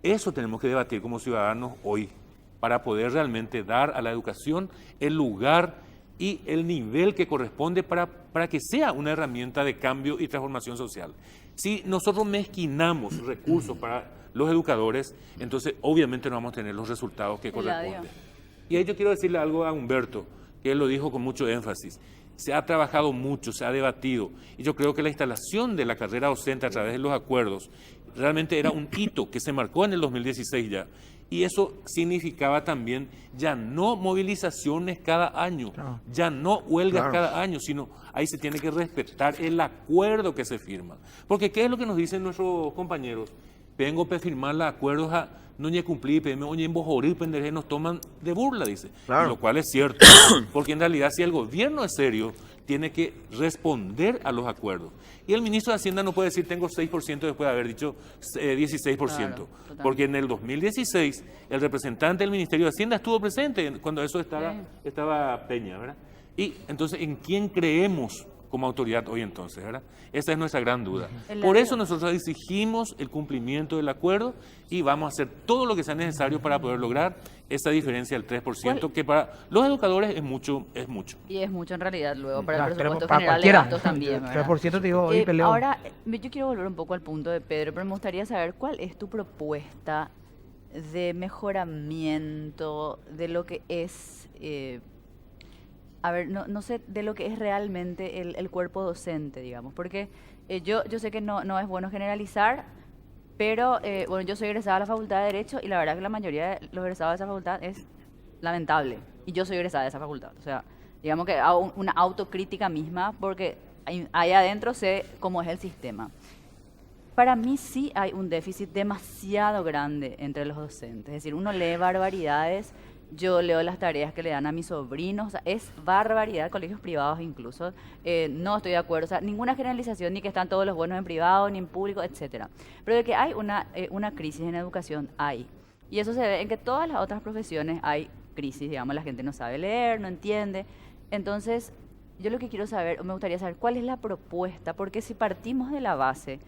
eso tenemos que debatir como ciudadanos hoy, para poder realmente dar a la educación el lugar y el nivel que corresponde para que sea una herramienta de cambio y transformación social. Si nosotros mezquinamos recursos para los educadores, entonces obviamente no vamos a tener los resultados que corresponden. Y ahí yo quiero decirle algo a Humberto, que él lo dijo con mucho énfasis. Se ha trabajado mucho, se ha debatido, y yo creo que la instalación de la carrera docente a través de los acuerdos realmente era un hito que se marcó en el 2016 ya. Y eso significaba también ya no movilizaciones cada año, ya no huelgas cada año, sino ahí se tiene que respetar el acuerdo que se firma. Porque ¿qué es lo que nos dicen nuestros compañeros? Vengo a firmar los acuerdos a no cumplir, pero oye, en Bojorí, pendeje, nos toman de burla, dice. Y lo cual es cierto, porque en realidad si el gobierno es serio, tiene que responder a los acuerdos. Y el ministro de Hacienda no puede decir tengo 6% después de haber dicho 16%. Claro, porque en el 2016 el representante del Ministerio de Hacienda estuvo presente cuando eso estaba Peña, ¿verdad? Y entonces, ¿en quién creemos como autoridad hoy entonces, verdad? Esa es nuestra gran duda. Por eso nosotros exigimos el cumplimiento del acuerdo y vamos a hacer todo lo que sea necesario para poder lograr esa diferencia del 3%, que para los educadores es mucho. Y es mucho en realidad luego para el Pero presupuesto para general de cualquiera, gastos también, ¿verdad? 3% te digo, hoy peleo. Ahora, yo quiero volver un poco al punto de Pedro, pero me gustaría saber cuál es tu propuesta de mejoramiento de lo que es... no sé, de lo que es realmente el cuerpo docente, digamos, porque yo sé que no es bueno generalizar, pero bueno, yo soy egresada de la Facultad de Derecho y la verdad que la mayoría de los egresados de esa facultad es lamentable, y yo soy egresada de esa facultad, o sea, digamos que hago una autocrítica misma porque ahí adentro sé cómo es el sistema. Para mí sí hay un déficit demasiado grande entre los docentes, es decir, uno lee barbaridades. Yo leo las tareas que le dan a mis sobrinos, o sea, es barbaridad, colegios privados incluso, no estoy de acuerdo, o sea, ninguna generalización, ni que están todos los buenos en privado, ni en público, etcétera. Pero de que hay una crisis en educación, hay. Y eso se ve en que todas las otras profesiones hay crisis, digamos, la gente no sabe leer, no entiende. Entonces, yo lo que quiero saber, o me gustaría saber, ¿cuál es la propuesta? Porque si partimos de la base,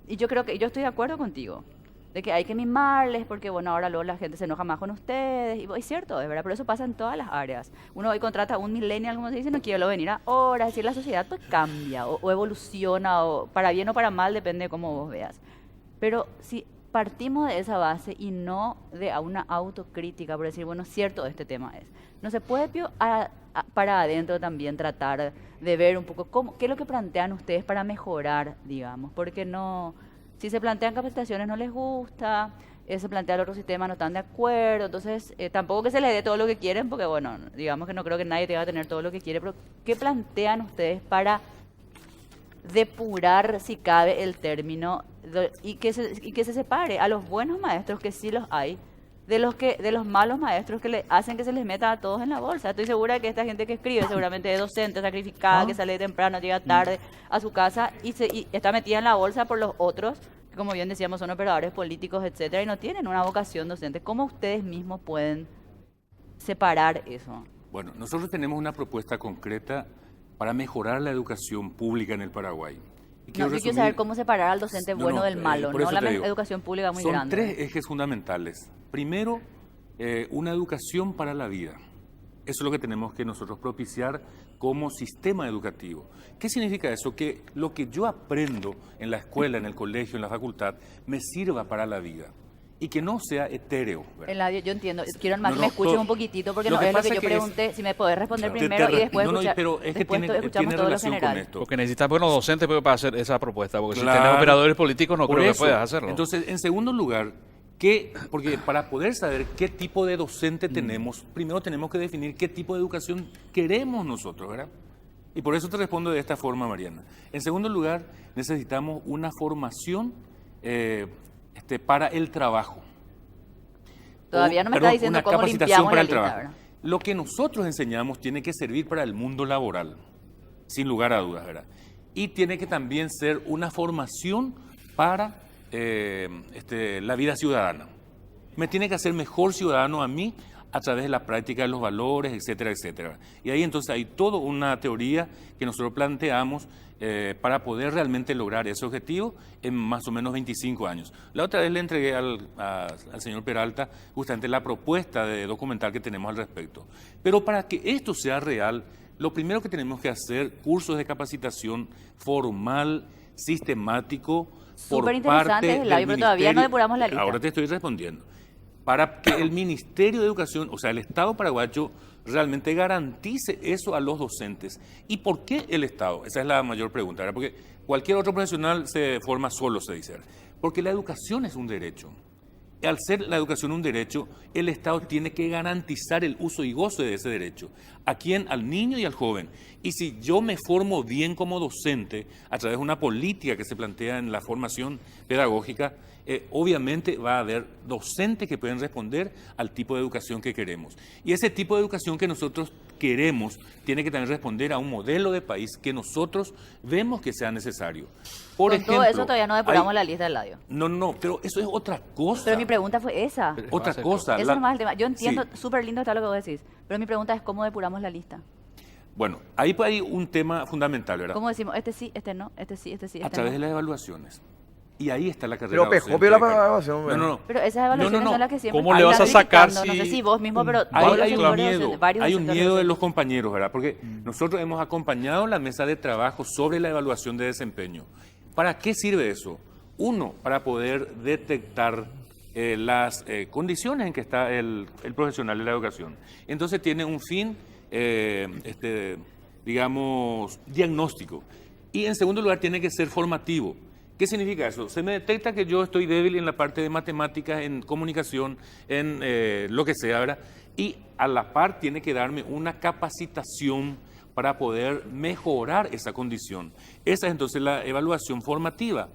y yo creo que yo estoy de acuerdo contigo, de que hay que mimarles, porque bueno, ahora luego la gente se enoja más con ustedes, y es cierto, es verdad, pero eso pasa en todas las áreas. Uno hoy contrata a un millennial, como se dice, no quiero venir ahora, es decir, la sociedad pues cambia, o evoluciona, o para bien o para mal, depende de cómo vos veas. Pero si partimos de esa base y no de una autocrítica, por decir, bueno, cierto, este tema es. No se puede para adentro también tratar de ver un poco qué es lo que plantean ustedes para mejorar, digamos, porque no... Si se plantean capacitaciones no les gusta, se plantea el otro sistema, no están de acuerdo, entonces tampoco que se les dé todo lo que quieren, porque bueno, digamos que no creo que nadie tenga que tener todo lo que quiere, pero ¿qué plantean ustedes para depurar, si cabe, el término y que se separe a los buenos maestros, que sí los hay, de los malos maestros que le hacen que se les meta a todos en la bolsa? Estoy segura que esta gente que escribe seguramente es docente, sacrificada, que sale temprano, llega tarde a su casa y está metida en la bolsa por los otros, que como bien decíamos son operadores políticos, etcétera, y no tienen una vocación docente. ¿Cómo ustedes mismos pueden separar eso? Bueno, nosotros tenemos una propuesta concreta para mejorar la educación pública en el Paraguay. Yo quiero saber cómo separar al docente bueno del malo, no la educación pública muy grande. Son tres ejes fundamentales. Primero, una educación para la vida. Eso es lo que tenemos que nosotros propiciar como sistema educativo. ¿Qué significa eso? Que lo que yo aprendo en la escuela, en el colegio, en la facultad, me sirva para la vida. Y que no sea etéreo. Eladio, yo entiendo. Quiero más que me escuchen un poquitito, porque no es lo que yo pregunté. Si me podés responder primero y después pero es que tiene relación con esto. Porque necesitas buenos docentes para hacer esa propuesta, porque si tienes operadores políticos no creo que puedas hacerlo. Entonces, en segundo lugar, Porque para poder saber qué tipo de docente tenemos, primero tenemos que definir qué tipo de educación queremos nosotros, ¿verdad? Y por eso te respondo de esta forma, Mariana. En segundo lugar, necesitamos una formación para el trabajo. Todavía no me está Perdón, diciendo una cómo capacitación limpiamos para la el lista, trabajo. ¿verdad? Lo que nosotros enseñamos tiene que servir para el mundo laboral, sin lugar a dudas, ¿verdad? Y tiene que también ser una formación para la vida ciudadana. Me tiene que hacer mejor ciudadano a mí a través de la práctica de los valores, etcétera, etcétera. Y ahí entonces hay toda una teoría que nosotros planteamos para poder realmente lograr ese objetivo en más o menos 25 años. La otra vez le entregué al señor Peralta justamente la propuesta de documental que tenemos al respecto. Pero para que esto sea real, lo primero que tenemos que hacer, cursos de capacitación formal, sistemático, por Súper interesante, parte del Eladio, pero todavía no Ministerio- depuramos la lista. Ahora te estoy respondiendo. Para que el Ministerio de Educación, o sea, el Estado paraguayo, realmente garantice eso a los docentes. ¿Y por qué el Estado? Esa es la mayor pregunta, ¿verdad? Porque cualquier otro profesional se forma solo, se dice. Porque la educación es un derecho. Al ser la educación un derecho, el Estado tiene que garantizar el uso y goce de ese derecho. ¿A quién? Al niño y al joven. Y si yo me formo bien como docente, a través de una política que se plantea en la formación pedagógica, obviamente va a haber docentes que pueden responder al tipo de educación que queremos. Y ese tipo de educación que nosotros queremos tiene que también responder a un modelo de país que nosotros vemos que sea necesario. Por Con ejemplo, todo eso todavía no depuramos hay- la lista del Eladio. No, pero eso es otra cosa. Pero mi pregunta fue esa. Otra cosa. Eso la- nomás es el tema. Yo entiendo, Sí. súper lindo está lo que vos decís, pero mi pregunta es cómo depuramos la lista. Bueno, ahí hay un tema fundamental, ¿verdad? ¿Cómo decimos, este sí, este no, este sí, este sí, A este través no? de las evaluaciones. Y ahí está la carrera Pero docente. Pejó vio la evaluación, No, no, no. Pero esas evaluaciones son las que siempre ¿Cómo le vas a están sacar criticando. No sé si- si vos mismo, pero Hay, todos los hay un sectores miedo, docentes, varios hay un sectores miedo de docentes. los compañeros, ¿verdad? Porque nosotros hemos acompañado la mesa de trabajo sobre la evaluación de desempeño. ¿Para qué sirve eso? Uno, para poder detectar las condiciones en que está el profesional de la educación. Entonces tiene un fin, digamos, diagnóstico. Y en segundo lugar tiene que ser formativo. ¿Qué significa eso? Se me detecta que yo estoy débil en la parte de matemáticas, en comunicación, en lo que sea, ¿verdad? Y a la par tiene que darme una capacitación para poder mejorar esa condición. Esa es entonces la evaluación formativa.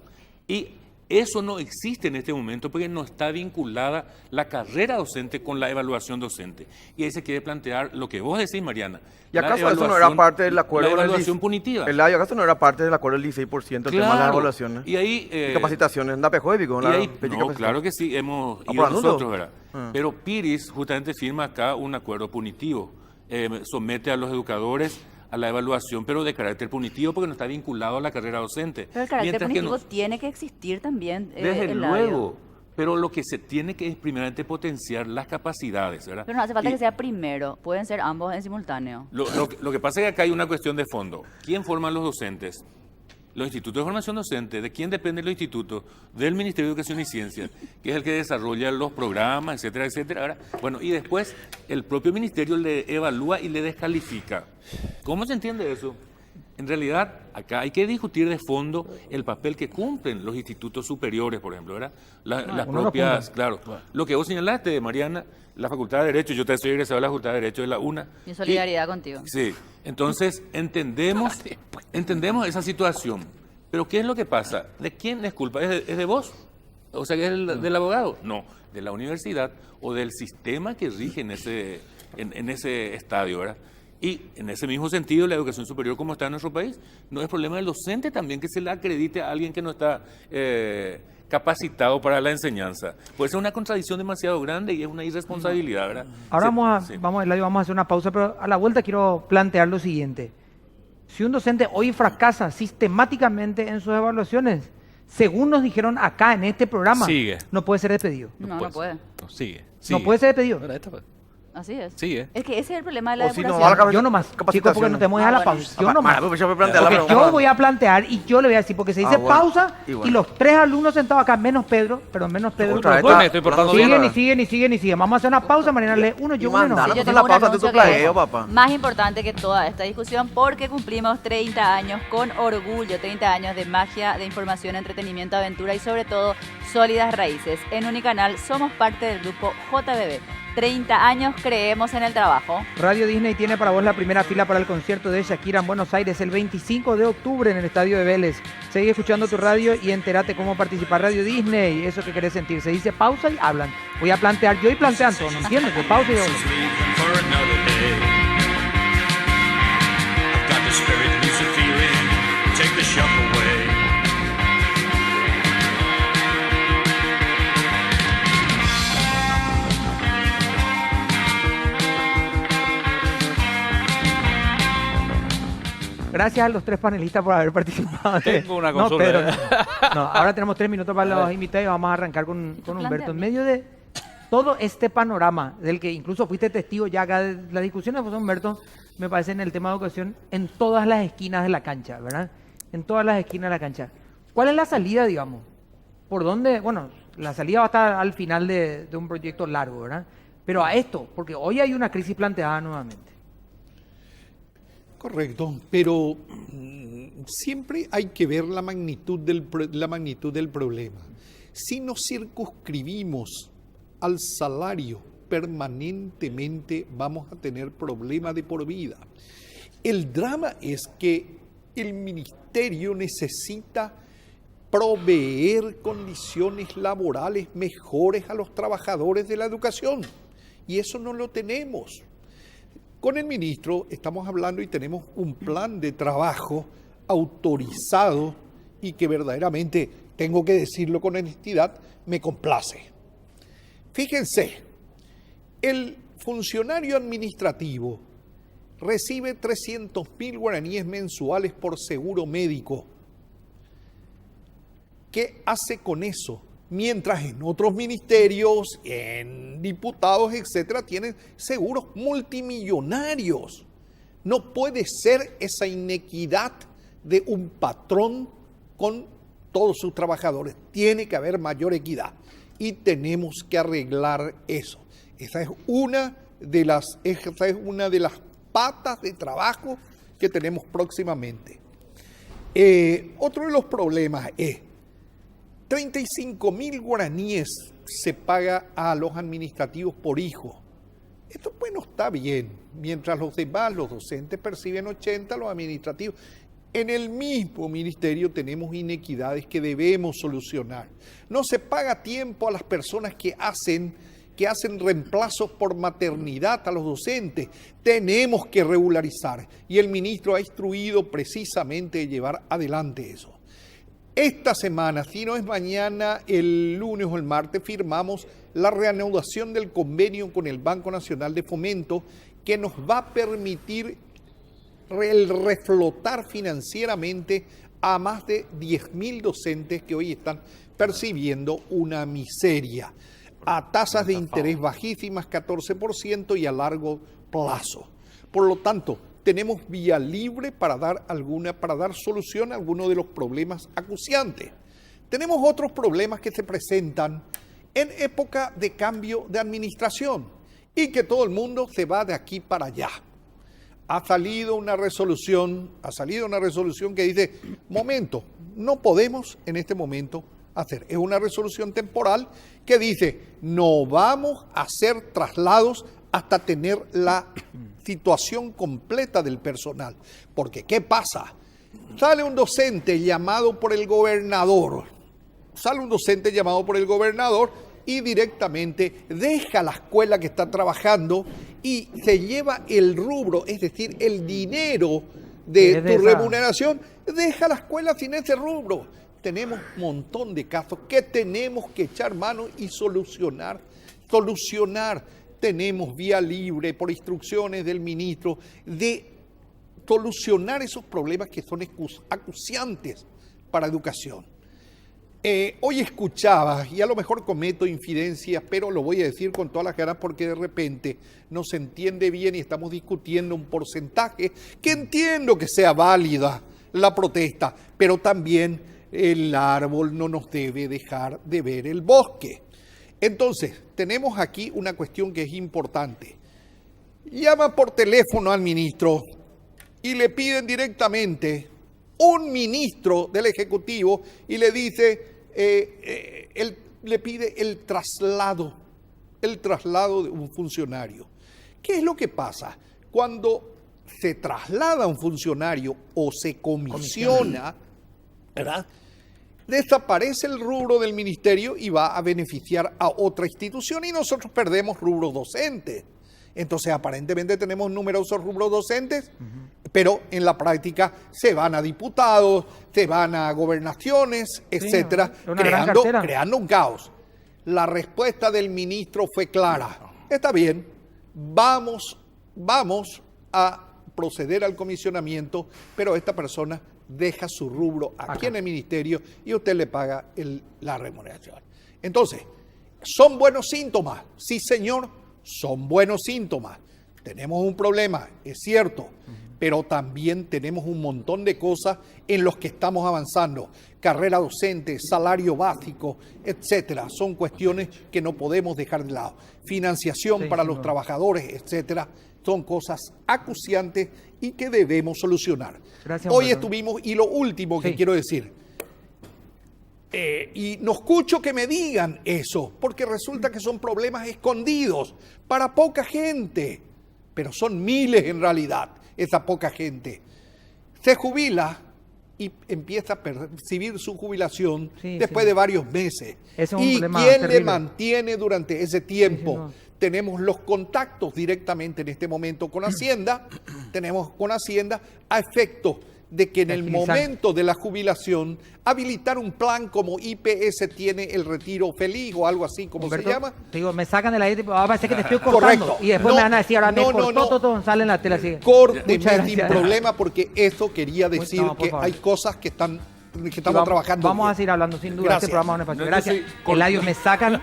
Y eso no existe en este momento porque no está vinculada la carrera docente con la evaluación docente. Y ahí se quiere plantear lo que vos decís, Mariana. ¿Y la acaso eso no era evaluación- parte del acuerdo La con el evaluación DIC? punitiva. Eladio, ¿acaso no era parte del acuerdo del 16% el tema de las Claro. evaluaciones? Y ahí... Y capacitaciones, ¿anda Pejó y Y ahí, no, claro que sí, hemos ¿Ah, ido por anulo? nosotros, ¿verdad? Ah. Pero Piris justamente firma acá un acuerdo punitivo. Somete a los educadores a la evaluación, pero de carácter punitivo porque no está vinculado a la carrera docente. Pero el carácter Mientras que punitivo nos- tiene que existir también. Desde Eladio. luego, pero lo que se tiene que es primeramente potenciar las capacidades, ¿verdad? Pero no hace falta Y que sea primero, pueden ser ambos en simultáneo. lo que pasa es que acá hay una cuestión de fondo. ¿Quién forma a los docentes? Los institutos de formación docente. ¿De quién dependen los institutos? Del Ministerio de Educación y Ciencia, que es el que desarrolla los programas, etcétera, etcétera. Ahora, bueno, y después el propio ministerio le evalúa y le descalifica. ¿Cómo se entiende eso? En realidad, acá hay que discutir de fondo el papel que cumplen los institutos superiores, por ejemplo, ¿verdad? Las uno lo propias, cumple. claro. Lo que vos señalaste, Mariana, la Facultad de Derecho, yo te soy egresado de la Facultad de Derecho de la UNA. Mi solidaridad contigo. Sí, entonces entendemos esa situación. Pero ¿qué es lo que pasa? ¿De quién es culpa? ¿Es de vos? O sea, que es del abogado. No, de la universidad o del sistema que rige en ese estadio, ¿verdad? Y en ese mismo sentido, la educación superior como está en nuestro país, no es problema del docente también que se le acredite a alguien que no está capacitado para la enseñanza. Puede ser una contradicción demasiado grande y es una irresponsabilidad, ¿verdad? Ahora Sí. Eladio, vamos a hacer una pausa, pero a la vuelta quiero plantear lo siguiente. Si un docente hoy fracasa sistemáticamente en sus evaluaciones, según nos dijeron acá en este programa, Sigue. no puede ser despedido. No puede. No, sigue. No puede ser despedido. Ahora, esta fue. Así es. Sí, ¿eh? Es que ese es el problema de la O si no, depuración. va a la Yo nomás, chicos, porque no tenemos que ir a la bueno. pausa. Yo nomás. Pues yo voy a plantear la Porque pregunta. yo voy a plantear y yo le voy a decir, porque se dice bueno. pausa Y y, bueno. los 3 alumnos sentados acá, menos Pedro. Otra vez Bueno, está estoy portando hablando bien. bien, siguen. Vamos a hacer una pausa, Mariana lee uno, yo uno. Mandanos. No. Sí, yo Nosotros tengo la un pausa, anuncio tu que es plagueo, papá. más importante que toda esta discusión porque cumplimos 30 años con orgullo, 30 años de magia, de información, entretenimiento, aventura y sobre todo sólidas raíces. En Unicanal somos parte del grupo JBB. 30 años, creemos en el trabajo. Radio Disney tiene para vos la primera fila para el concierto de Shakira en Buenos Aires el 25 de octubre en el Estadio de Vélez. Seguí escuchando tu radio y entérate cómo participar. Radio Disney, eso que querés sentir. Se dice pausa y hablan. Voy a plantear yo y plantean todos, ¿no entiendes? De pausa y hablan. Leaving for another day. I've got the spirit, lose the feeling, take the shock away. Gracias a los 3 panelistas por haber participado. Tengo una No, consulta. Pedro, no, ahora tenemos 3 minutos para los invitados y vamos a arrancar con Humberto. En medio de todo este panorama, del que incluso fuiste testigo ya acá de las discusiones, pues Humberto, me parece en el tema de educación, en todas las esquinas de la cancha, ¿verdad? En todas las esquinas de la cancha. ¿Cuál es la salida, digamos? ¿Por dónde? Bueno, la salida va a estar al final de un proyecto largo, ¿verdad? Pero a esto, porque hoy hay una crisis planteada nuevamente. Correcto, pero siempre hay que ver la magnitud del problema. Si nos circunscribimos al salario permanentemente, vamos a tener problemas de por vida. El drama es que el ministerio necesita proveer condiciones laborales mejores a los trabajadores de la educación, y eso no lo tenemos. Con el ministro estamos hablando y tenemos un plan de trabajo autorizado y que verdaderamente, tengo que decirlo con honestidad, me complace. Fíjense, el funcionario administrativo recibe 300.000 guaraníes mensuales por seguro médico. ¿Qué hace con eso? Mientras en otros ministerios, en diputados, etcétera, tienen seguros multimillonarios. No puede ser esa inequidad de un patrón con todos sus trabajadores. Tiene que haber mayor equidad y tenemos que arreglar eso. Esa es una de las patas de trabajo que tenemos próximamente. Otro de los problemas es 35.000 guaraníes se paga a los administrativos por hijo. Esto bueno está bien, mientras los demás, los docentes perciben 80, los administrativos. En el mismo ministerio tenemos inequidades que debemos solucionar. No se paga a tiempo a las personas que hacen reemplazos por maternidad a los docentes. Tenemos que regularizar y el ministro ha instruido precisamente de llevar adelante eso. Esta semana, si no es mañana, el lunes o el martes, firmamos la reanudación del convenio con el Banco Nacional de Fomento que nos va a permitir el reflotar financieramente a más de 10.000 docentes que hoy están percibiendo una miseria, a tasas de interés bajísimas, 14% y a largo plazo. Por lo tanto, tenemos vía libre para dar solución a algunos de los problemas acuciantes. Tenemos otros problemas que se presentan en época de cambio de administración y que todo el mundo se va de aquí para allá. Ha salido una resolución que dice, momento, no podemos en este momento hacer. Es una resolución temporal que dice, no vamos a hacer traslados hasta tener la situación completa del personal. Porque, ¿qué pasa? Sale un docente llamado por el gobernador y directamente deja la escuela que está trabajando y se lleva el rubro, es decir, el dinero de tu remuneración, deja la escuela sin ese rubro. Tenemos un montón de casos que tenemos que echar mano y solucionar. Tenemos vía libre por instrucciones del ministro de solucionar esos problemas que son acuciantes para educación. Hoy escuchaba, y a lo mejor cometo infidencias, pero lo voy a decir con todas las ganas porque de repente no se entiende bien y estamos discutiendo un porcentaje que entiendo que sea válida la protesta, pero también el árbol no nos debe dejar de ver el bosque. Entonces, tenemos aquí una cuestión que es importante. Llama por teléfono al ministro y le piden directamente un ministro del Ejecutivo y le dice, le pide el traslado de un funcionario. ¿Qué es lo que pasa? Cuando se traslada un funcionario o se comisiona, ¿verdad? Desaparece el rubro del ministerio y va a beneficiar a otra institución y nosotros perdemos rubro docente. Entonces, aparentemente tenemos numerosos rubros docentes, pero en la práctica se van a diputados, se van a gobernaciones, etcétera, creando un caos. La respuesta del ministro fue clara. Está bien, vamos a proceder al comisionamiento, pero esta persona deja su rubro aquí en el ministerio y usted le paga la remuneración. Entonces, ¿son buenos síntomas? Sí, señor, son buenos síntomas. Tenemos un problema, es cierto, pero también tenemos un montón de cosas en los que estamos avanzando. Carrera docente, salario básico, etcétera. Son cuestiones que no podemos dejar de lado. Financiación para los trabajadores, etcétera. Son cosas acuciantes y que debemos solucionar. Gracias, Hoy estuvimos, y lo último que quiero decir, y no escucho que me digan eso, porque resulta que son problemas escondidos para poca gente, pero son miles en realidad, esa poca gente. Se jubila y empieza a percibir su jubilación después de varios meses. ¿Y quién le mantiene durante ese tiempo? Tenemos los contactos directamente en este momento con Hacienda, a efecto de que en el momento de la jubilación habilitar un plan como IPS tiene el retiro feliz o algo así, como se llama. Te digo, me sacan de la idea, va a parecer que te estoy cortando. Correcto. Y después me van a decir, ahora me cortó, todo, sale en la tele así. Córteme sin problema, porque eso quería decir que hay cosas que estamos trabajando. Vamos bien. a seguir hablando, sin duda. Gracias. Este programa es un espacio. No, Gracias. Eladio, me sacan.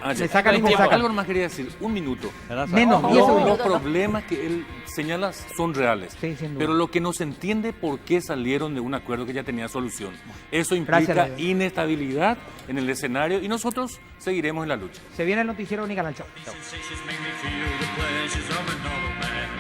Algo más quería decir, un minuto. Menos, 10 Los segundos. problemas que él señala son reales, Sí, sin duda. pero lo que no se entiende por qué salieron de un acuerdo que ya tenía solución. Eso implica Gracias, inestabilidad en el escenario y nosotros seguiremos en la lucha. Se viene el noticiero Unicanal. Chao. Sensations make me feel the pleasures of a normal man.